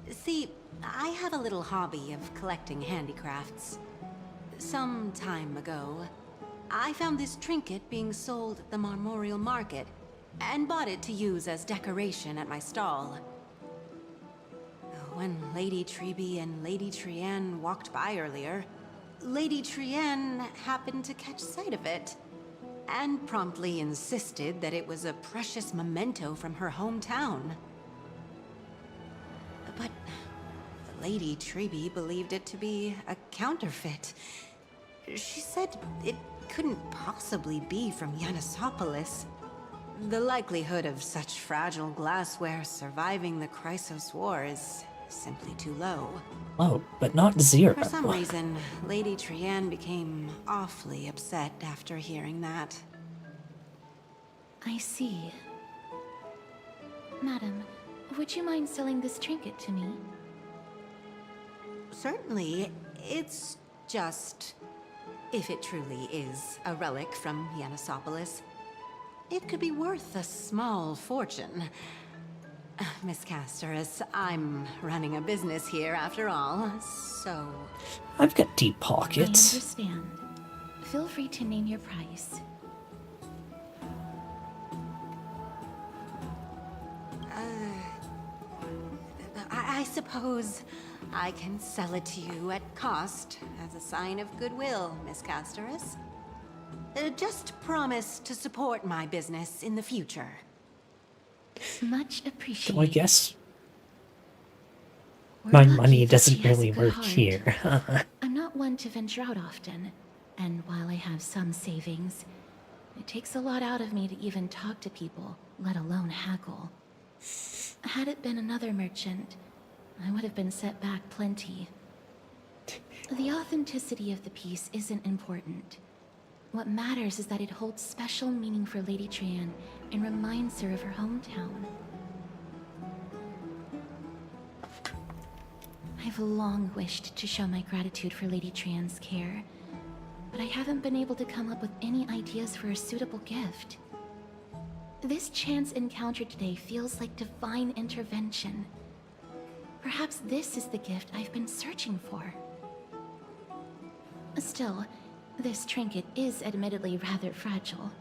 See, I have a little hobby of collecting handicrafts. Some time ago, I found this trinket being sold at the Marmorial Market, and bought it to use as decoration at my stall. When Lady Treby and Lady Trianne walked by earlier, Lady Trianne happened to catch sight of it, and promptly insisted that it was a precious memento from her hometown. But Lady Treby believed it to be a counterfeit. She said it couldn't possibly be from Yanisopolis. The likelihood of such fragile glassware surviving the Chrysos War is simply too low. Oh, but not zero. For some reason, Lady Trianne became awfully upset after hearing that. I see. Madam, would you mind selling this trinket to me? Certainly. It's just... if it truly is a relic from Yanisopolis, it could be worth a small fortune. Miss Castoris, I'm running a business here after all, so... I've got deep pockets. I understand. Feel free to name your price. I suppose I can sell it to you at cost as a sign of goodwill, Miss Castoris. Just promise to support my business in the future. Much appreciated. So I guess We're my lucky money that doesn't she has a really good work heart. here. I'm not one to venture out often, and while I have some savings, it takes a lot out of me to even talk to people, let alone haggle. Had it been another merchant, I would have been set back plenty. The authenticity of the piece isn't important. What matters is that it holds special meaning for Lady Trian and reminds her of her hometown. I've long wished to show my gratitude for Lady Trian's care, but I haven't been able to come up with any ideas for a suitable gift. This chance encounter today feels like divine intervention. Perhaps this is the gift I've been searching for. Still, this trinket is admittedly rather fragile.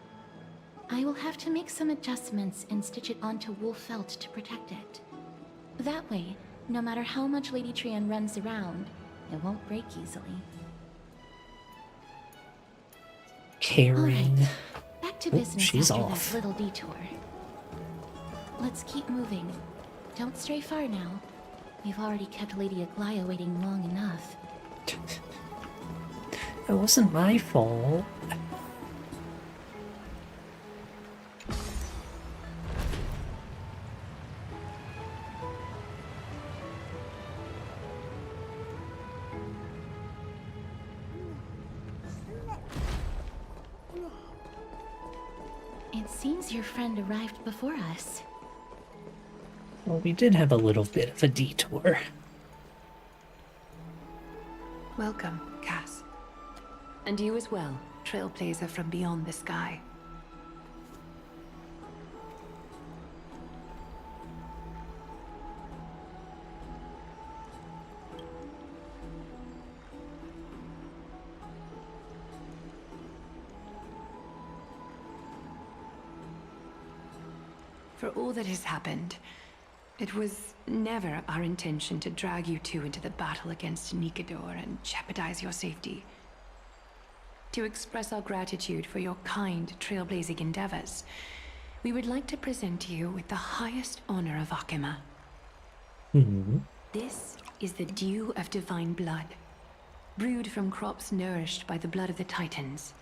I will have to make some adjustments and stitch it onto wool felt to protect it. That way, no matter how much Lady Trian runs around, it won't break easily. Caring. Back to business she's after off. that little detour. Let's keep moving. Don't stray far now. We've already kept Lady Aglaya waiting long enough. It wasn't my fault. It seems your friend arrived before us. Well, we did have a little bit of a detour. Welcome, Cass. And you as well, trailblazer from beyond the sky. For all that has happened, it was never our intention to drag you two into the battle against Nikador and jeopardize your safety. To express our gratitude for your kind, trailblazing endeavors, we would like to present you with the highest honor of Akima. This is the dew of divine blood, brewed from crops nourished by the blood of the Titans.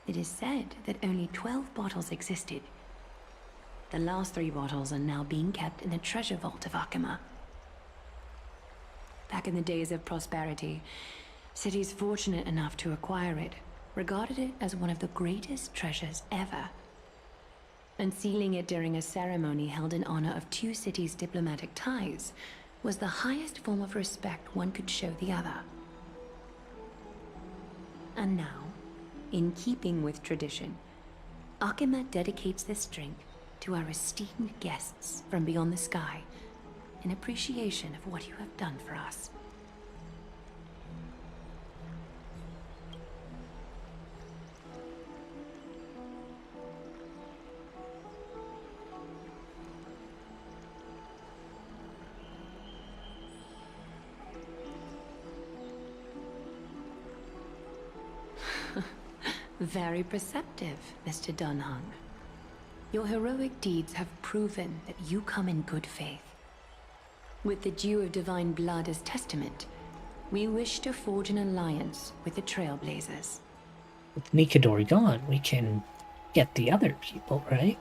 It is said that only 12 bottles existed. The last 3 bottles are now being kept in the treasure vault of Akima. Back in the days of prosperity, cities fortunate enough to acquire it regarded it as one of the greatest treasures ever. Unsealing it during a ceremony held in honor of 2 cities' diplomatic ties was the highest form of respect one could show the other. And now, in keeping with tradition, Akima dedicates this drink to our esteemed guests from beyond the sky, in appreciation of what you have done for us. Very perceptive, Mr. Dunhung. Your heroic deeds have proven that you come in good faith. With the dew of divine blood as testament, we wish to forge an alliance with the Trailblazers. With Nikador gone, we can get the other people, right?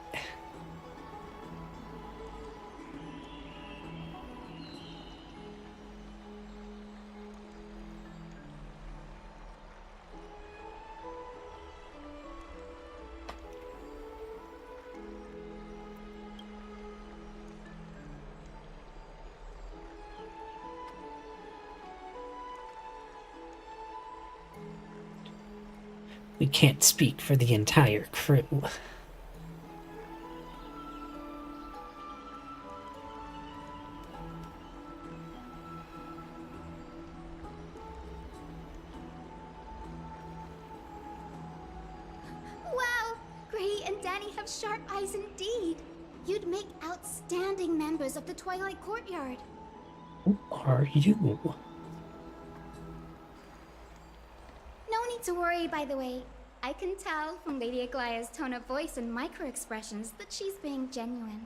We can't speak for the entire crew. Wow! Gray and Danny have sharp eyes indeed. You'd make outstanding members of the Twilight Courtyard. Who are you? No need to worry, by the way. I can tell from Lady Aglaya's tone of voice and micro-expressions that she's being genuine.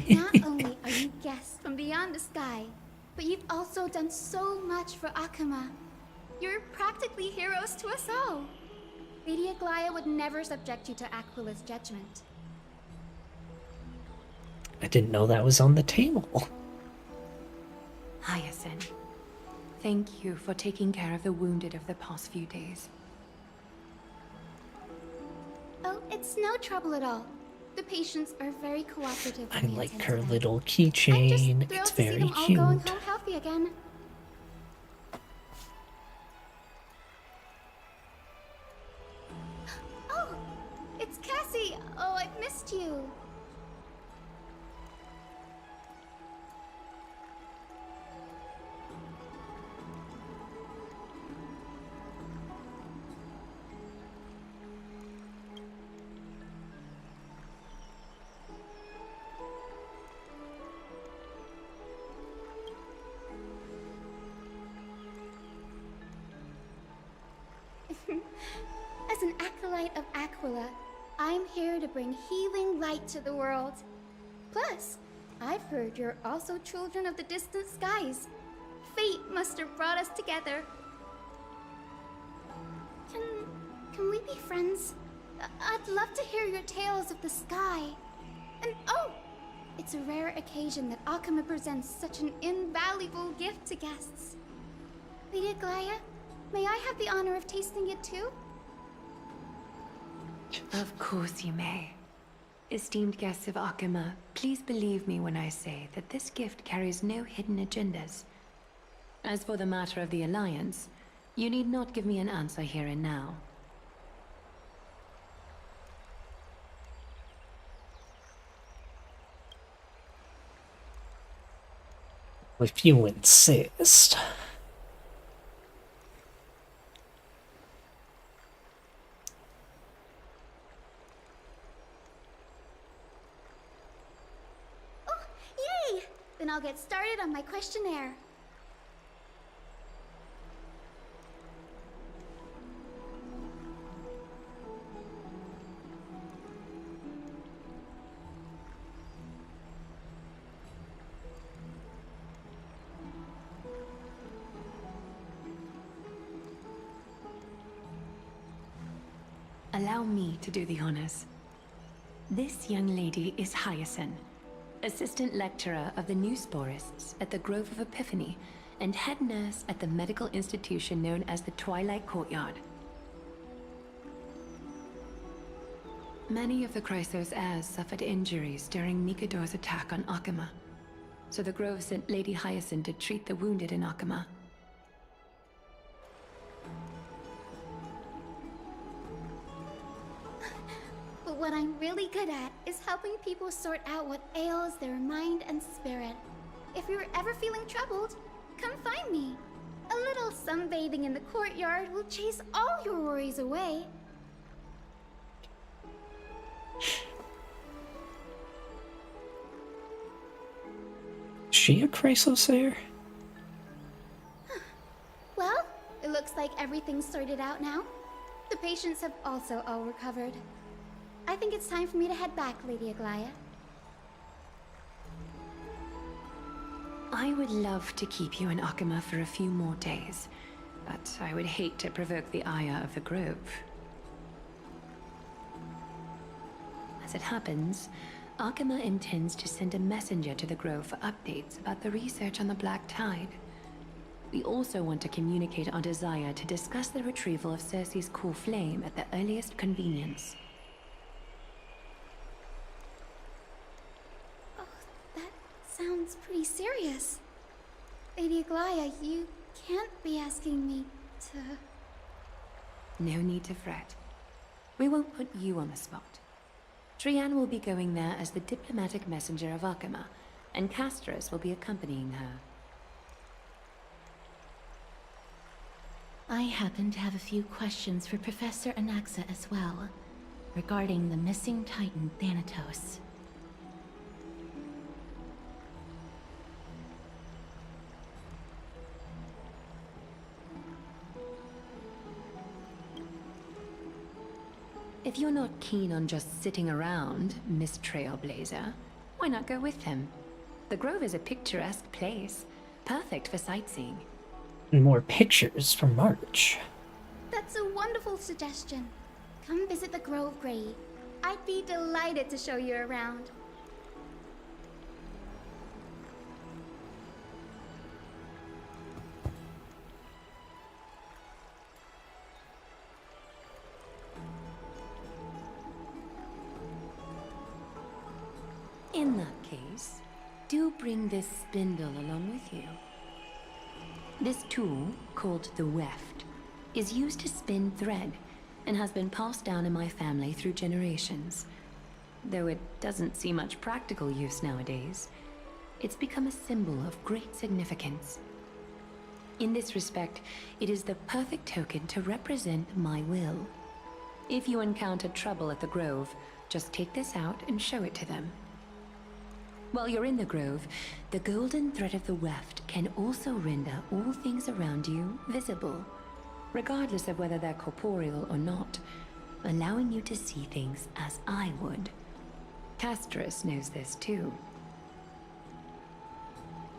Not only are you guests from beyond the sky, but you've also done so much for Akima. You're practically heroes to us all. Lady Aglaia would never subject you to Aquila's judgment. I didn't know that was on the table. Hyacinth, thank you for taking care of the wounded of the past few days. Oh, it's no trouble at all. The patients are very cooperative. I like her little keychain. It's very to see them all cute. going home healthy again. Oh, it's Cassie. Oh, I've missed you. As an acolyte of Aquila, I'm here to bring healing light to the world. Plus, I've heard you're also children of the distant skies. Fate must have brought us together. Can we be friends? I'd love to hear your tales of the sky. And oh, it's a rare occasion that Akama presents such an invaluable gift to guests. Lady Aglaia, may I have the honor of tasting it too? Of course you may. Esteemed guests of Akama, please believe me when I say that this gift carries no hidden agendas. As for the matter of the Alliance, you need not give me an answer here and now. If you insist. Yay! Then I'll get started on my questionnaire. Allow me to do the honors. This young lady is Hyacinth, assistant lecturer of the new sporists at the Grove of Epiphany and head nurse at the medical institution known as the Twilight Courtyard. Many of the Chrysos heirs suffered injuries during Mikador's attack on Akama, so the Grove sent Lady Hyacinth to treat the wounded in Akama. But what I'm really good at is helping people sort out what ails their mind and spirit. If you're ever feeling troubled, come find me. A little sunbathing in the courtyard will chase all your worries away. Is she a Chrysos heir? Well, it looks like everything's sorted out now. The patients have also all recovered. I think it's time for me to head back, Lady Aglaia. I would love to keep you in Akama for a few more days, but I would hate to provoke the ire of the Grove. As it happens, Akama intends to send a messenger to the Grove for updates about the research on the Black Tide. We also want to communicate our desire to discuss the retrieval of Circe's core flame at the earliest convenience. Oh, that sounds pretty serious. Lady Aglaia, you can't be asking me to... No need to fret. We won't put you on the spot. Trianne will be going there as the diplomatic messenger of Akama, and Castros will be accompanying her. I happen to have a few questions for Professor Anaxa as well, regarding the missing Titan Thanatos. If you're not keen on just sitting around, Miss Trailblazer, why not go with him? The Grove is a picturesque place, perfect for sightseeing. And more pictures from March. That's a wonderful suggestion. Come visit the Grove, Gray. I'd be delighted to show you around. In that case, do bring this spindle along with you. This tool, called the weft, is used to spin thread and has been passed down in my family through generations. Though it doesn't see much practical use nowadays, it's become a symbol of great significance. In this respect, it is the perfect token to represent my will. If you encounter trouble at the Grove, just take this out and show it to them. While you're in the Grove, the golden thread of the weft can also render all things around you visible, regardless of whether they're corporeal or not, allowing you to see things as I would. Castris knows this too.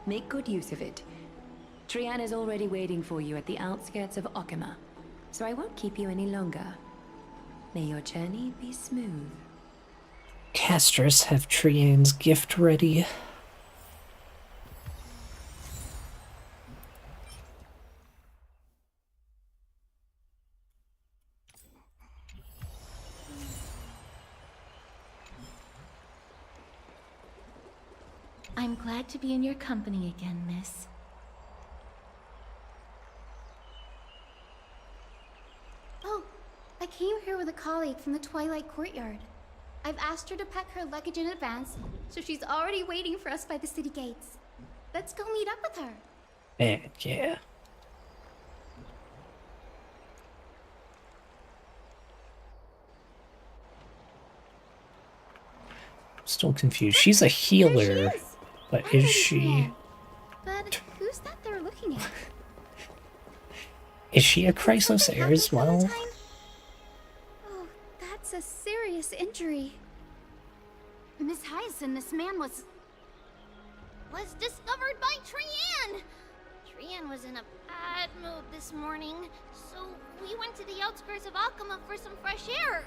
Make good use of it. Trian is already waiting for you at the outskirts of Okima, so I won't keep you any longer. May your journey be smooth. Casters have Trian's gift ready. I'm glad to be in your company again, miss. Oh, I came here with a colleague from the Twilight Courtyard. I've asked her to pack her luggage in advance, so she's already waiting for us by the city gates. Let's go meet up with her. And yeah. Still confused. She's a healer, but is she... But who's that they're looking at? Is she a Chrysos heir as well? Oh, that's a serious injury. Miss Hyacinth, this man was discovered by Trian! Trian was in a bad mood this morning, so we went to the outskirts of Okima for some fresh air.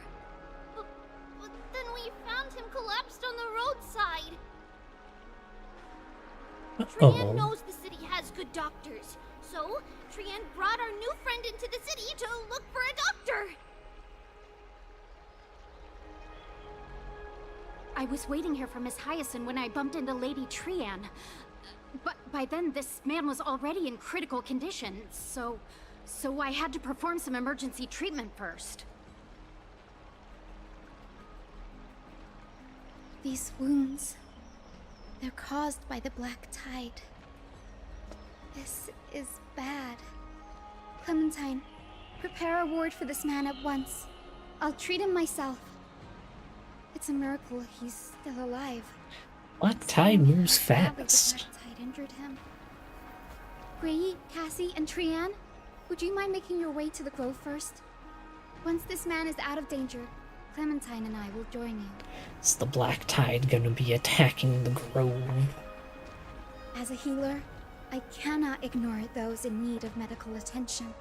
But then we found him collapsed on the roadside. Trian knows the city has good doctors, so Trian brought our new friend into the city to look for a doctor. I was waiting here for Miss Hyacinth when I bumped into Lady Trian. But by then, this man was already in critical condition, so I had to perform some emergency treatment first. These wounds, they're caused by the black tide. This is bad. Clementine, prepare a ward for this man at once. I'll treat him myself. It's a miracle he's still alive. Black tide moves Badly fast. the black tide injured him. Gray, Cassie, and Trian, would you mind making your way to the Grove first? Once this man is out of danger, Clementine and I will join you. Is the black tide gonna be attacking the Grove? As a healer, I cannot ignore those in need of medical attention.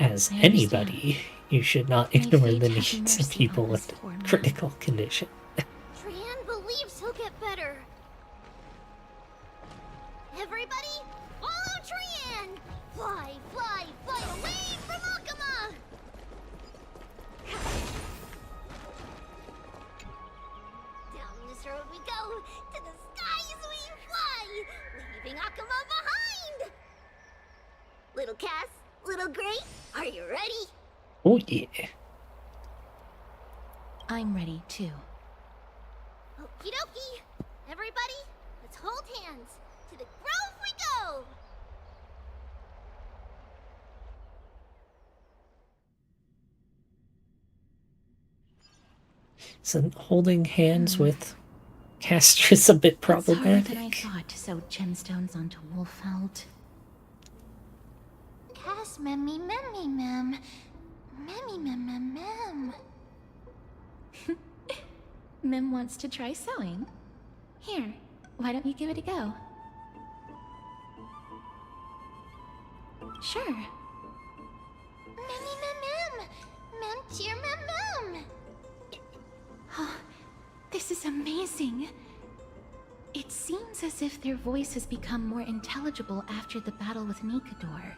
As anybody, you should not ignore the needs of people with critical condition. Trian believes he'll get better. Everybody, follow Trian! Fly, fly, fly away from Okima! Down this road we go, to the skies we fly, leaving Okima behind! Little Cass, little Gray, are you ready? Oh yeah. I'm ready too. Okie dokie. Everybody, let's hold hands. To the Grove we go! So holding hands with Castor is a bit It's harder problematic. than I thought to sew gemstones onto Wolfeld. Cass, memmy, memmy, mem. Memmy, mem, mem, mem. Mim wants to try sewing. Here, why don't you give it a go? Sure. Memmy mem. Mem cheer mem. Oh, this is amazing. It seems as if their voice has become more intelligible after the battle with Nikador.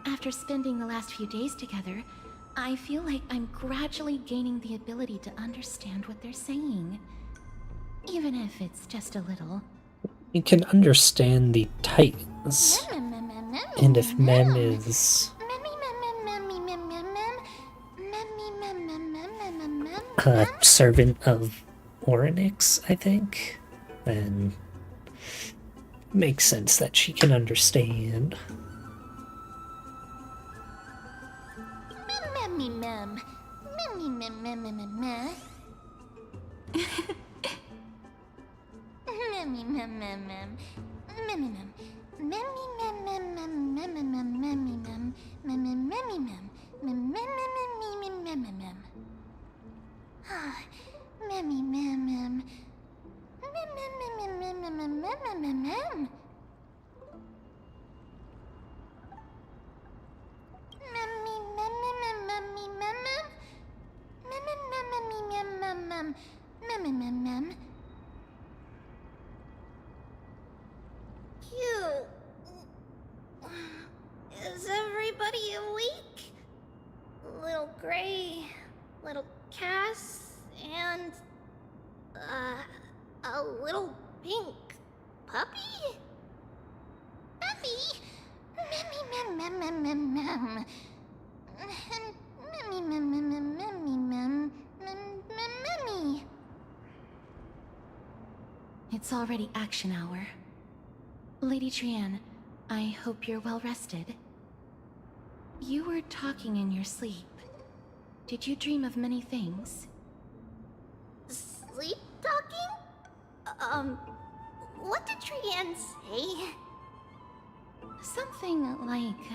After spending the last few days together, I feel like I'm gradually gaining the ability to understand what they're saying. Even if it's just a little. You can understand the Titans. And if Mem is a servant of Orynyx, I think, then makes sense that she can understand. Memmy mem. Memmy mem mem mem mem. Memmy mem mem mem. Memmy mem. Memmy mem mem mem mem mem memmy mem. Memmy memmy mem. Mem mem mem mem mem mem. Memmy mem mem. Mem mem mem mem mem mem mem mem mem. Memmy mem mem memmy mem mem. Mem mem mem mem mem mem mem mem. Cute. Is everybody awake? Little Gray, little Cass, and a little pink puppy? Puppy? Memmy mem mem mem mem mem. Memmy mem mem mem memmy mem mem memmy. It's already action hour. Lady Trianne, I hope you're well rested. You were talking in your sleep. Did you dream of many things? Sleep talking? What did Trianne say? Something like,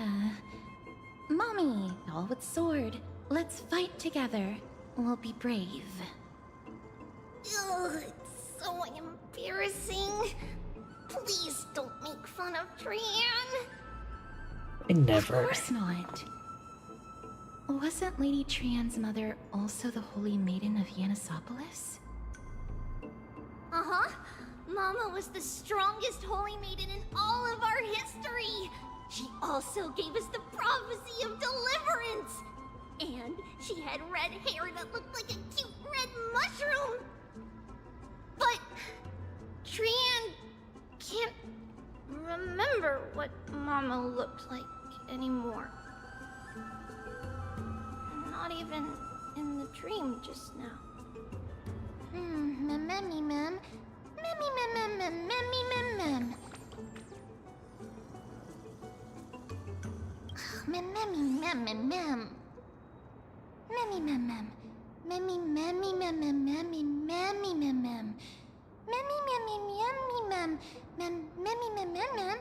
Mommy, all with sword. Let's fight together. We'll be brave. Ugh, it's so embarrassing. Please don't make fun of Trianne. I never. Of course not. Wasn't Lady Trianne's mother also the Holy Maiden of Yanisopolis? Uh-huh. Mama was the strongest holy maiden in all of our history. She also gave us the prophecy of deliverance. And she had red hair that looked like a cute red mushroom. But Trianne can't remember what Mama looked like anymore. Not even in the dream just now. Memmy mem. Memmy mem mem mem memmy mem mem. Memmy mem mem mem. Memmy mem mem. Memmy memmy mem mem memmy memmy mem mem. Memmy memmy memmy mem mem memmy mem mem mem.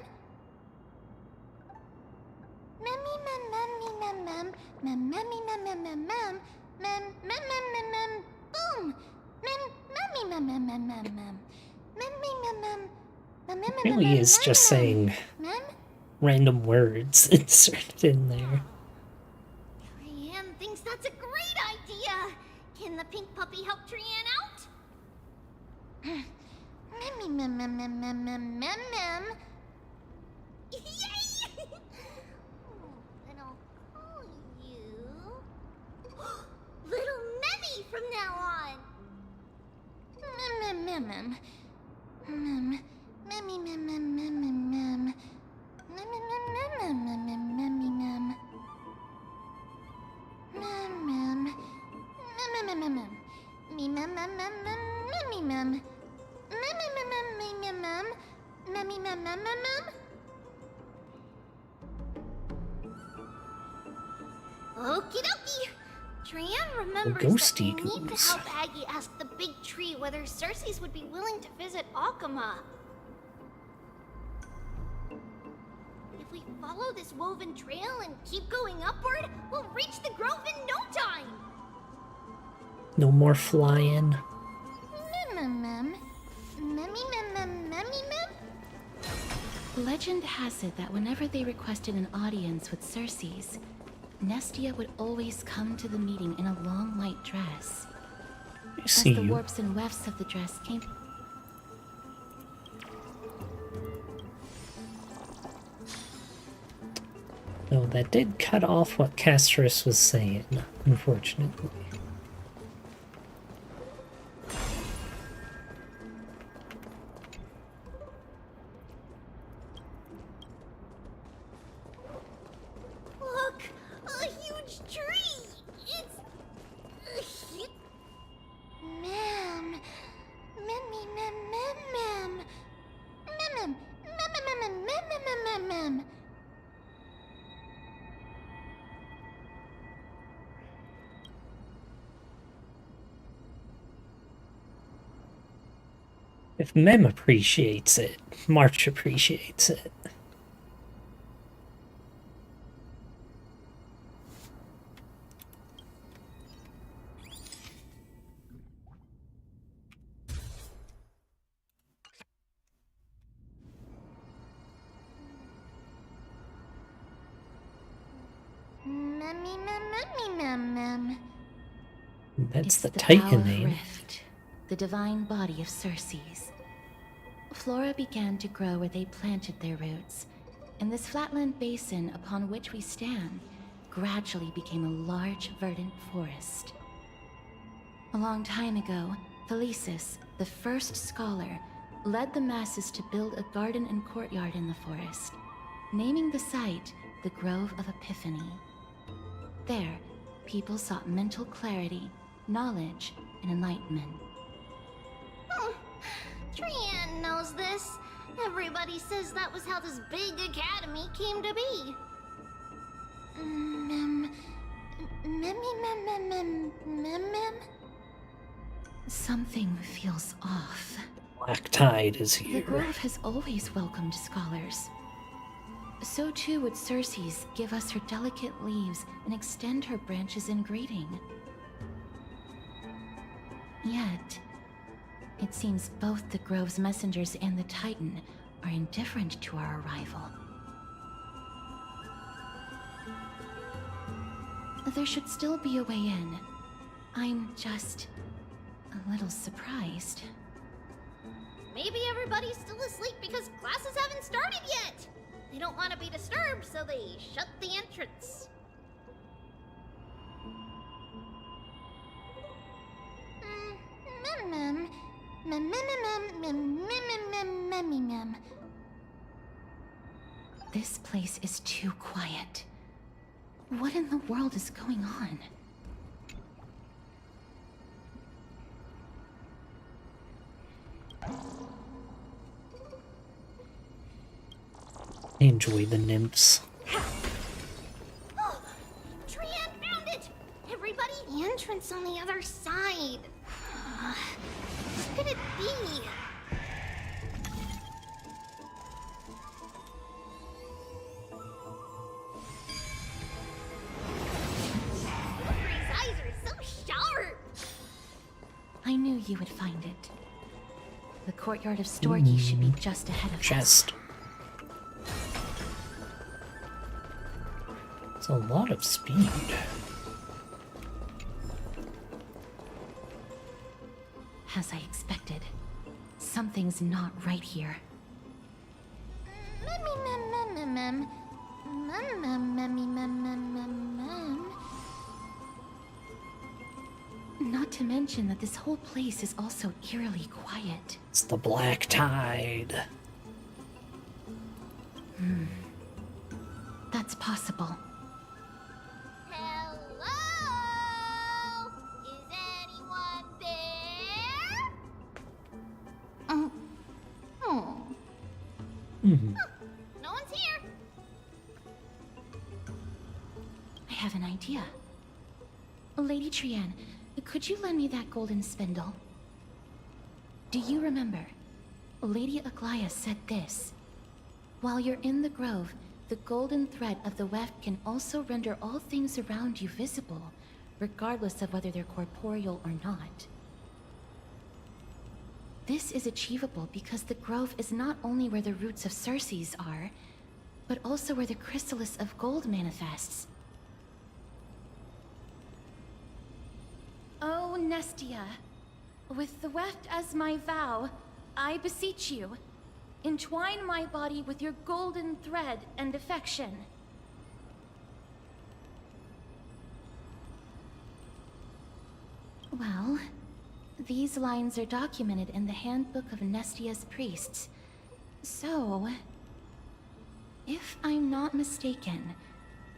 Memmy mem memmy mem mem mem memmy mem mem mem mem mem mem mem mem boom. Mem memmy mem mem mem mem mem. Memmy mem mem mem mem mem. Really is just saying random words inserted in there. Trianne thinks that's a great idea. Can the pink puppy help Trianne out? Memmy mem mem mem mem mem mem mem. Yay! And I'll call you Little Memmy from now on. Mem mem mem mem. Memmy mem mem mem mem mem. Mem mem mem mem mem mem memmy mem. Mem mem. Mem mem mem mem. Me mem mem mem mem memmy mem. Mem mem mem mem mem mem. Memmy mem mem mem mem. Okie dokie. Trianne remembers that we need to help Aggie ask the big tree whether Cersei's would be willing to visit Akama. If we follow this woven trail and keep going upward, we'll reach the grove in no time. No more flying. Mem mem mem. Memmy mem mem memmy mem. Legend has it that whenever they requested an audience with Circes, Nestia would always come to the meeting in a long white dress. As the warps and wefts of the dress came... No, that did cut off what Castorus was saying, unfortunately. Look! A huge tree! It's... Ma'am. Ma'am. Ma'am. If Mem appreciates it, March appreciates it. That's the Titan name. Rift, the divine body of Circes. Flora began to grow where they planted their roots, and this flatland basin upon which we stand gradually became a large verdant forest. A long time ago, Thelesis, the first scholar, led the masses to build a garden and courtyard in the forest, naming the site the Grove of Epiphany. There, people sought mental clarity, knowledge, and enlightenment. Trian knows this. Everybody says that was how this big academy came to be. Something feels off. Black Tide is The here. Grove has always welcomed scholars. So too would Circes give us her delicate leaves and extend her branches in greeting. Yet, it seems both the Grove's messengers and the Titan are indifferent to our arrival. There should still be a way in. I'm just a little surprised. Maybe everybody's still asleep because classes haven't started yet. They don't want to be disturbed, so they shut the entrance. This place is too quiet. What in the world is going on? I enjoy the nymphs. Oh, Trian found it! Everybody, the entrance on the other side. What could it be? Wilbur's eyes are so sharp! I knew you would find it. The courtyard of Storky should be just ahead of us. Chest. It's a lot of speed. As I expected, something's not right here. Not to mention that this whole place is also eerily quiet. It's the Black Tide. That's possible. Hello? Is anyone there? No one's here. I have an idea. Lady Trian, could you lend me that golden spindle? Do you remember? Lady Aglaia said this. While you're in the grove, the golden thread of the weft can also render all things around you visible, regardless of whether they're corporeal or not. This is achievable because the grove is not only where the roots of Circe's are, but also where the chrysalis of gold manifests. Oh, Nestia, with the weft as my vow, I beseech you, entwine my body with your golden thread and affection. Well, these lines are documented in the Handbook of Nestia's Priests. So, if I'm not mistaken,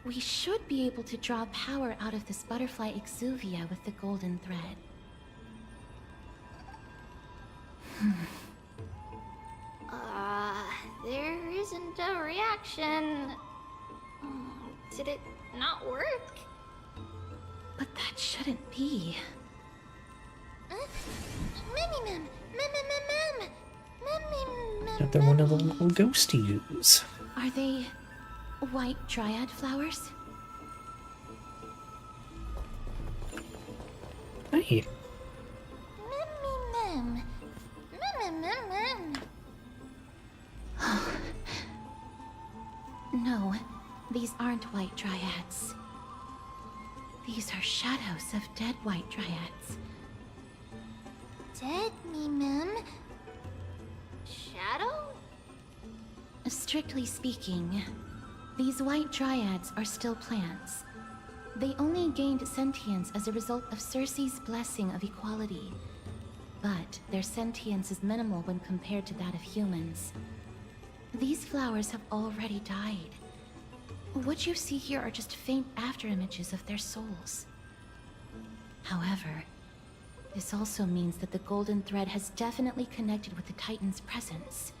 we should be able to draw power out of this butterfly exuvia with the golden thread. There isn't a reaction. Did it not work? But that shouldn't be. Another one of the little ghosties. Are they white dryad flowers? Hey. No, these aren't white dryads. These are shadows of dead white dryads. Dead mem? Shadow? Strictly speaking, these white dryads are still plants. They only gained sentience as a result of Circe's blessing of equality. But their sentience is minimal when compared to that of humans. These flowers have already died. What you see here are just faint afterimages of their souls. However, this also means that the golden thread has definitely connected with the Titan's presence.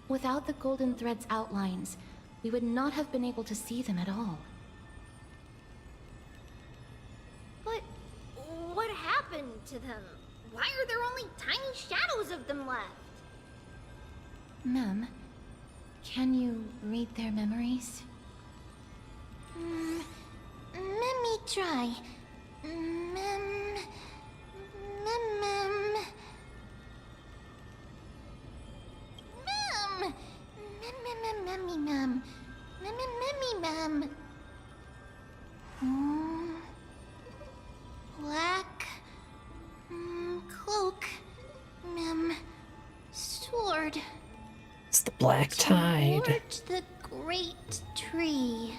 Without the golden thread's outlines, we would not have been able to see them at all. But what happened to them? Why are there only tiny shadows of them left? Mem, can you read their memories? Let me try. Mem. Black cloak, mem. Sword. It's the Black Tide. Toward the great tree.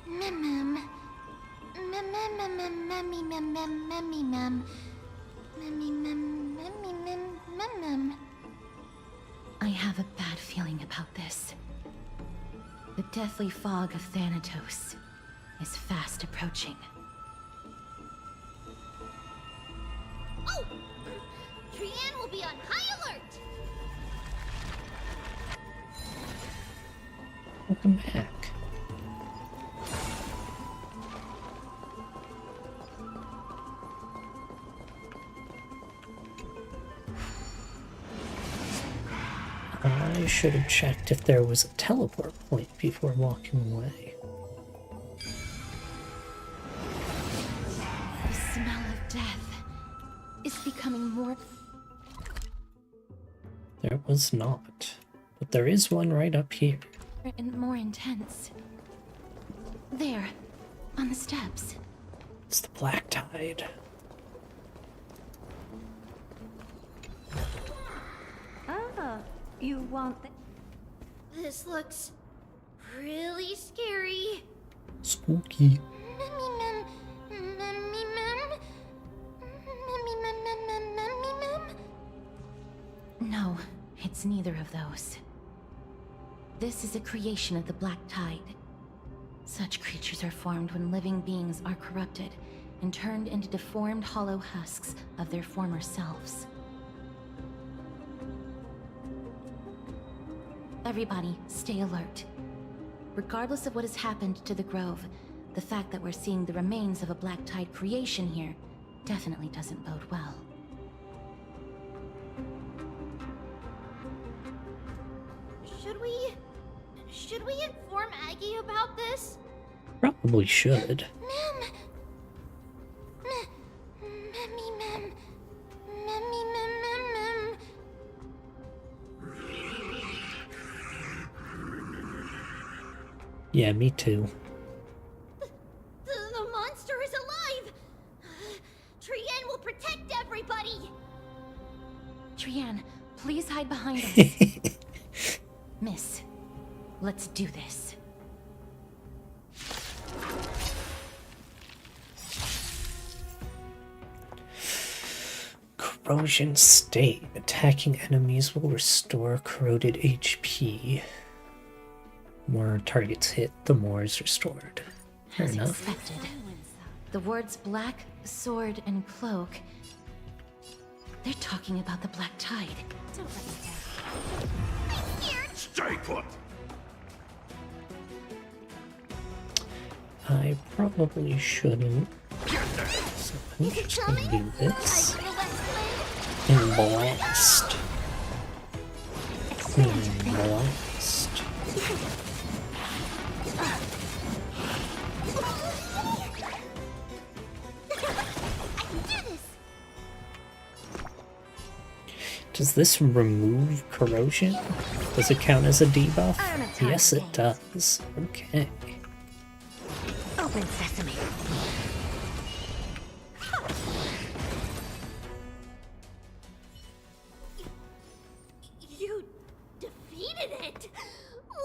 Mem. I have a bad feeling about this. The deathly fog of Thanatos is fast approaching. Oh! Trianne will be on high alert! Welcome back. I should have checked if there was a teleport point before walking away. The smell of death is becoming more... There was not, but there is one right up here. and more intense. There, on the steps. It's the Black Tide. Ah, you want the... This looks really scary. Spooky. No, it's neither of those. This is a creation of the Black Tide. Such creatures are formed when living beings are corrupted and turned into deformed hollow husks of their former selves. Everybody, stay alert. Regardless of what has happened to the Grove, the fact that we're seeing the remains of a Black Tide creation here definitely doesn't bode well. Should we inform Aggie about this? Probably should. Yeah, me too. The monster is alive! Trienne will protect everybody! Trienne, please hide behind us. Miss, let's do this. Corrosion state. Attacking enemies will restore corroded HP. More targets hit, the more is restored. Fair As enough. expected. The words black, sword, and cloak. They're talking about the Black Tide. Don't let me down. Stay put! I probably shouldn't. So I'm just gonna do this. And blast. And blast. Does this remove corrosion? Does it count as a debuff? Yes, it does. Okay. Open sesame. You defeated it!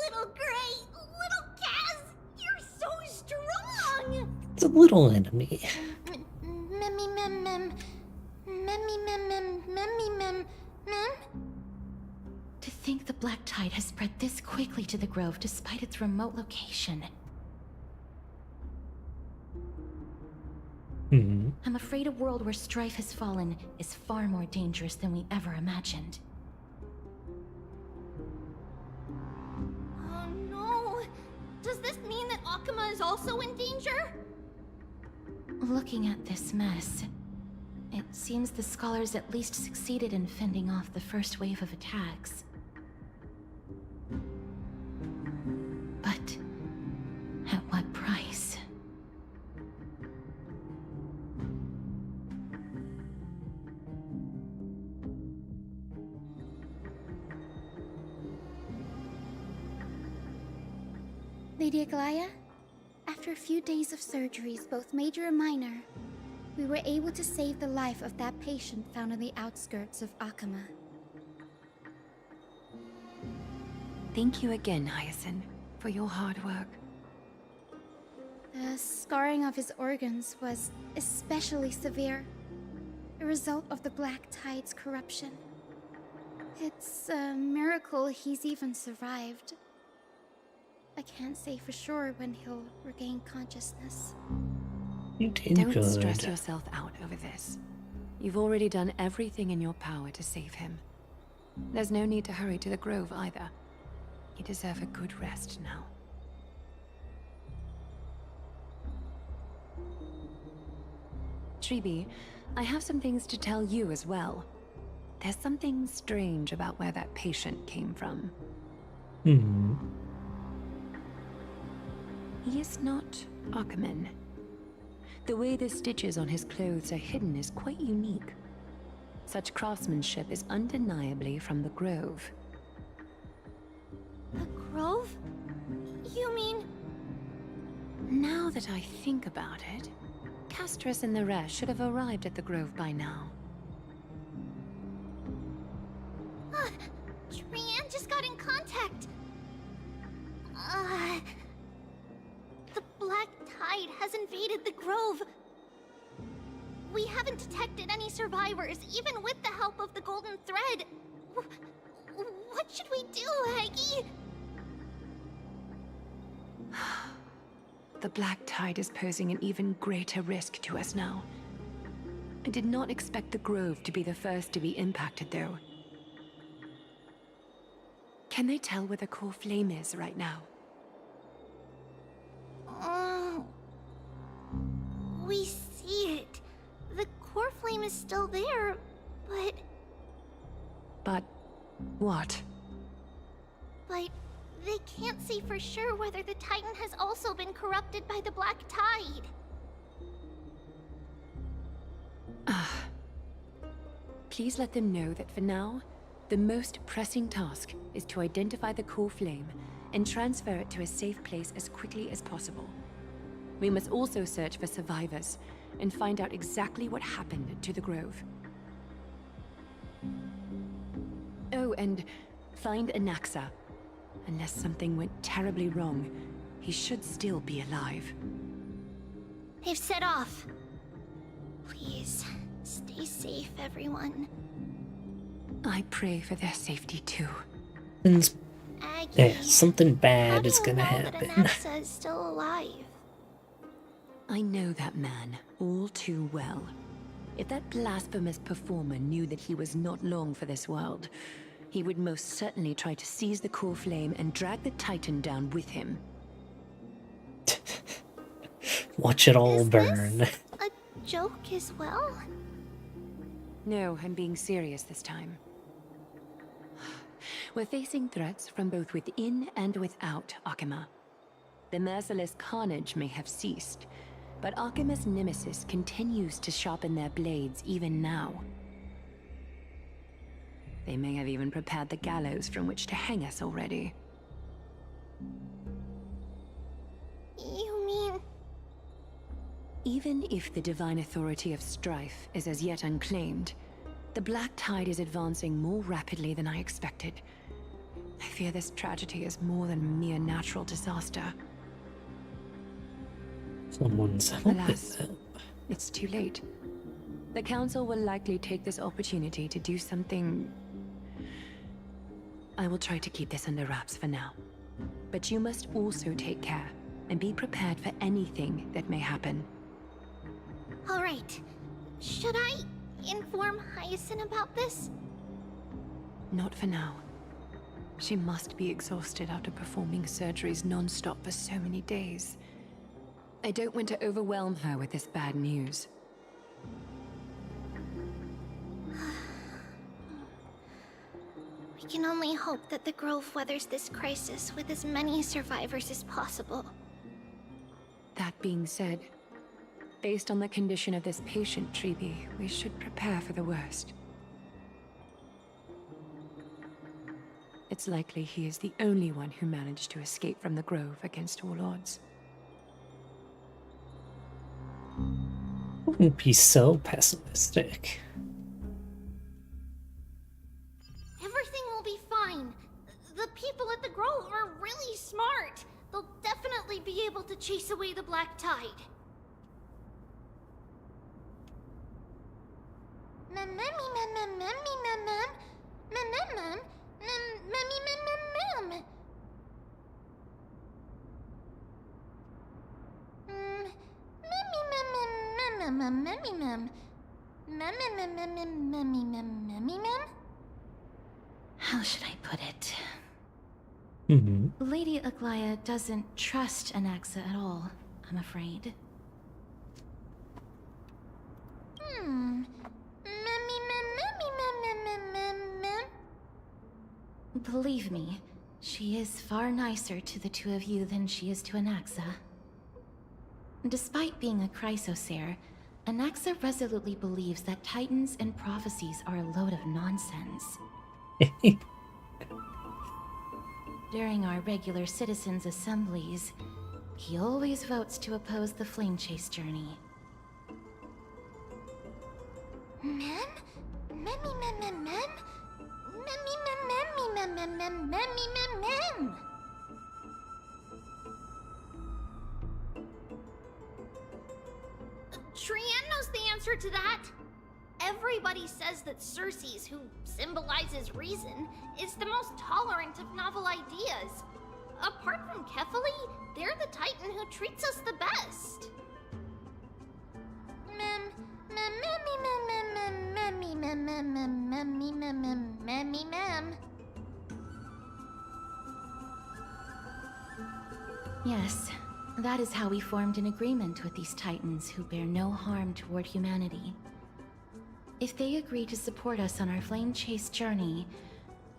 Little Gray, little Kaz, you're so strong! It's a little enemy. To think the Black Tide has spread this quickly to the Grove despite its remote location. I'm afraid a world where strife has fallen is far more dangerous than we ever imagined. Oh no! Does this mean that Akuma is also in danger? Looking at this mess, it seems the scholars at least succeeded in fending off the first wave of attacks. But at what price? Lady Aglaya, after a few days of surgeries, both major and minor, we were able to save the life of that patient found on the outskirts of Akuma. Thank you again, Hyacinth, for your hard work. The scarring of his organs was especially severe, a result of the Black Tide's corruption. It's a miracle he's even survived. I can't say for sure when he'll regain consciousness. You did Don't good. stress yourself out over this. You've already done everything in your power to save him. There's no need to hurry to the Grove either. You deserve a good rest now. Tribi, I have some things to tell you as well. There's something strange about where that patient came from. He is not Akuman. The way the stitches on his clothes are hidden is quite unique. Such craftsmanship is undeniably from the Grove. The Grove? You mean... Now that I think about it, Castris and the rest should have arrived at the Grove by now. Trienne just got in contact. The Black Tide has invaded the Grove. We haven't detected any survivors, even with the help of the Golden Thread. What should we do, Aggie? The Black Tide is posing an even greater risk to us now. I did not expect the Grove to be the first to be impacted, though. Can they tell where the core flame is right now? We see it. The core flame is still there, but... But what? But they can't say for sure whether the Titan has also been corrupted by the Black Tide. Please let them know that for now, the most pressing task is to identify the core flame and transfer it to a safe place as quickly as possible. We must also search for survivors and find out exactly what happened to the Grove. Oh, and find Anaxa. Unless something went terribly wrong, he should still be alive. They've set off. Please, stay safe, everyone. I pray for their safety too. Yeah, something bad is gonna How do you know happen. that Anaxa is still alive? I know that man all too well. If that blasphemous performer knew that he was not long for this world, he would most certainly try to seize the core flame and drag the Titan down with him. Watch it all burn. A joke as well? No, I'm being serious this time. We're facing threats from both within and without Akima. The merciless carnage may have ceased, but Akima's nemesis continues to sharpen their blades even now. They may have even prepared the gallows from which to hang us already. You mean... Even if the divine authority of strife is as yet unclaimed, the Black Tide is advancing more rapidly than I expected. I fear this tragedy is more than a mere natural disaster. Someone's helping Alas, them. it's too late. The Council will likely take this opportunity to do something... I will try to keep this under wraps for now. But you must also take care and be prepared for anything that may happen. All right. Should I inform Hyacinth about this? Not for now. She must be exhausted after performing surgeries non-stop for so many days. I don't want to overwhelm her with this bad news. We can only hope that the Grove weathers this crisis with as many survivors as possible. That being said, based on the condition of this patient, Treeby, we should prepare for the worst. It's likely he is the only one who managed to escape from the Grove against all odds. Wouldn't be so pessimistic. Everything will be fine. The people at the Grove are really smart. They'll definitely be able to chase away the Black Tide. How should I put it? Mm-hmm. Lady Aglaia doesn't trust Anaxa at all, I'm afraid. Believe me, she is far nicer to the two of you than she is to Anaxa. Despite being a Chrysosaur, Anaxa resolutely believes that Titans and prophecies are a load of nonsense. During our regular citizens' assemblies, he always votes to oppose the Flame Chase journey. Mem? Memmy mem mem mem? Memmy mem memmy mem mem mem memmy mem mem! Trienne knows the answer to that. Everybody says that Circes, who symbolizes reason, is the most tolerant of novel ideas. Apart from Kefali, they're the Titan who treats us the best. Mem, mem, memmy, mem, mem, mem, memmy, mem, mem, mem, memmy, mem, mem, memmy, mem. Yes, that is how we formed an agreement with these Titans who bear no harm toward humanity. If they agree to support us on our Flame Chase journey,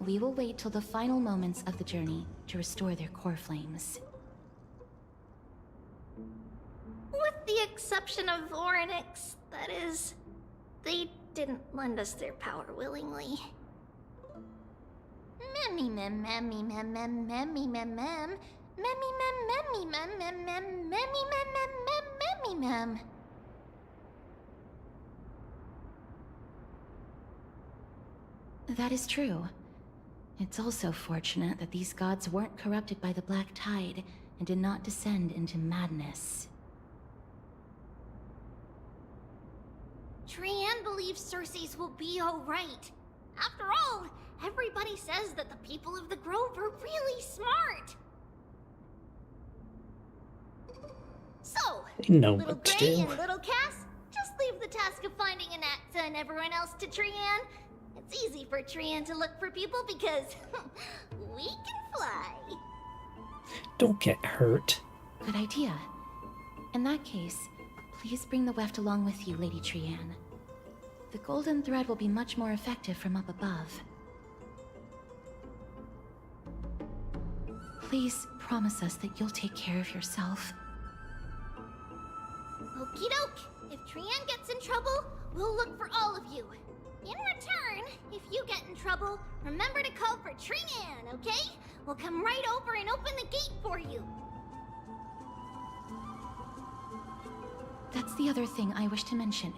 we will wait till the final moments of the journey to restore their core flames. With the exception of Orynyx, that is. They didn't lend us their power willingly. Memmy mem memmy mem mem memmy mem mem. Memmy mem memmy mem mem mem memmy mem mem mem memmy mem. That is true. It's also fortunate that these gods weren't corrupted by the Black Tide and did not descend into madness. Trianne believes Cersei's will be alright. After all, everybody says that the people of the Grove are really smart. So, They know Little what to Gray do. and Little Cass, just leave the task of finding Anaxa and everyone else to Trianne. It's easy for Trianne to look for people because we can fly. Don't get hurt. Good idea. In that case, please bring the weft along with you, Lady Trianne. The golden thread will be much more effective from up above. Please promise us that you'll take care of yourself. Okie doke. If Trianne gets in trouble, we'll look for all of you. In return, if you get in trouble, remember to call for Trianne, okay? We'll come right over and open the gate for you. That's the other thing I wish to mention.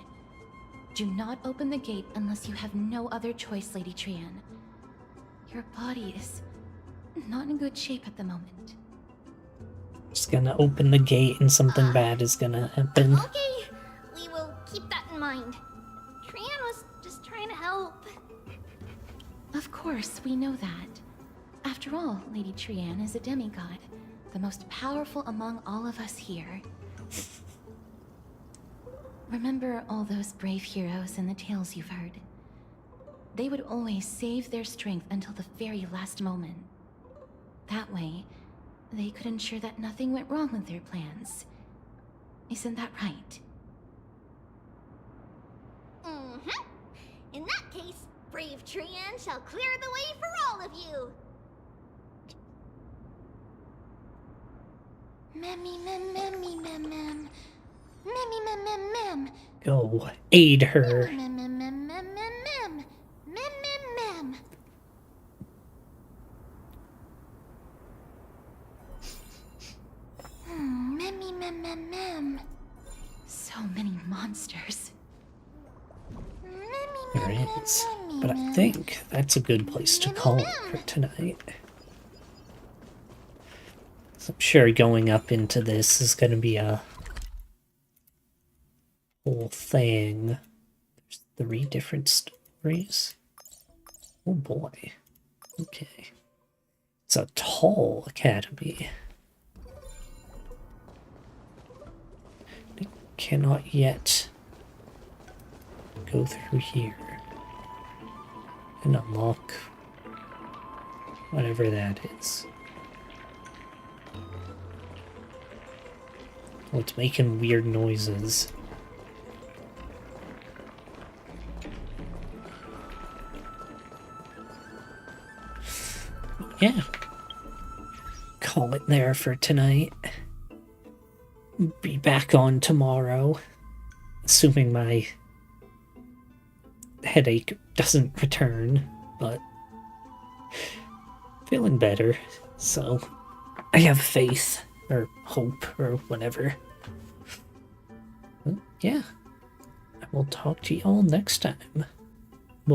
Do not open the gate unless you have no other choice, Lady Trianne. Your body is not in good shape at the moment. Just gonna open the gate and something bad is gonna happen. Okay, we will keep that in mind. Trianne was just trying to help. Of course, we know that. After all, Lady Trianne is a demigod, the most powerful among all of us here. Remember all those brave heroes and the tales you've heard. They would always save their strength until the very last moment. That way, they could ensure that nothing went wrong with their plans. Isn't that right? Mm-hmm. In that case, brave Trianne shall clear the way for all of you. Memmy mem memmy mem mem. Memmy mem mem mem. Go aid her. Mem mem mem mem mem mem. Mem mem mem. Memmy mem mem mem. So many monsters. There is. But I think that's a good place to call it for tonight. So I'm sure going up into this is going to be a whole thing. There's 3 different stories. Oh boy. Okay. It's a tall academy. I cannot yet go through here and unlock whatever that is. Oh, it's making weird noises. Yeah. Call it there for tonight. Be back on tomorrow, assuming my headache doesn't return, but feeling better, so I have faith, or hope, or whatever. Well, yeah, I will talk to y'all next time.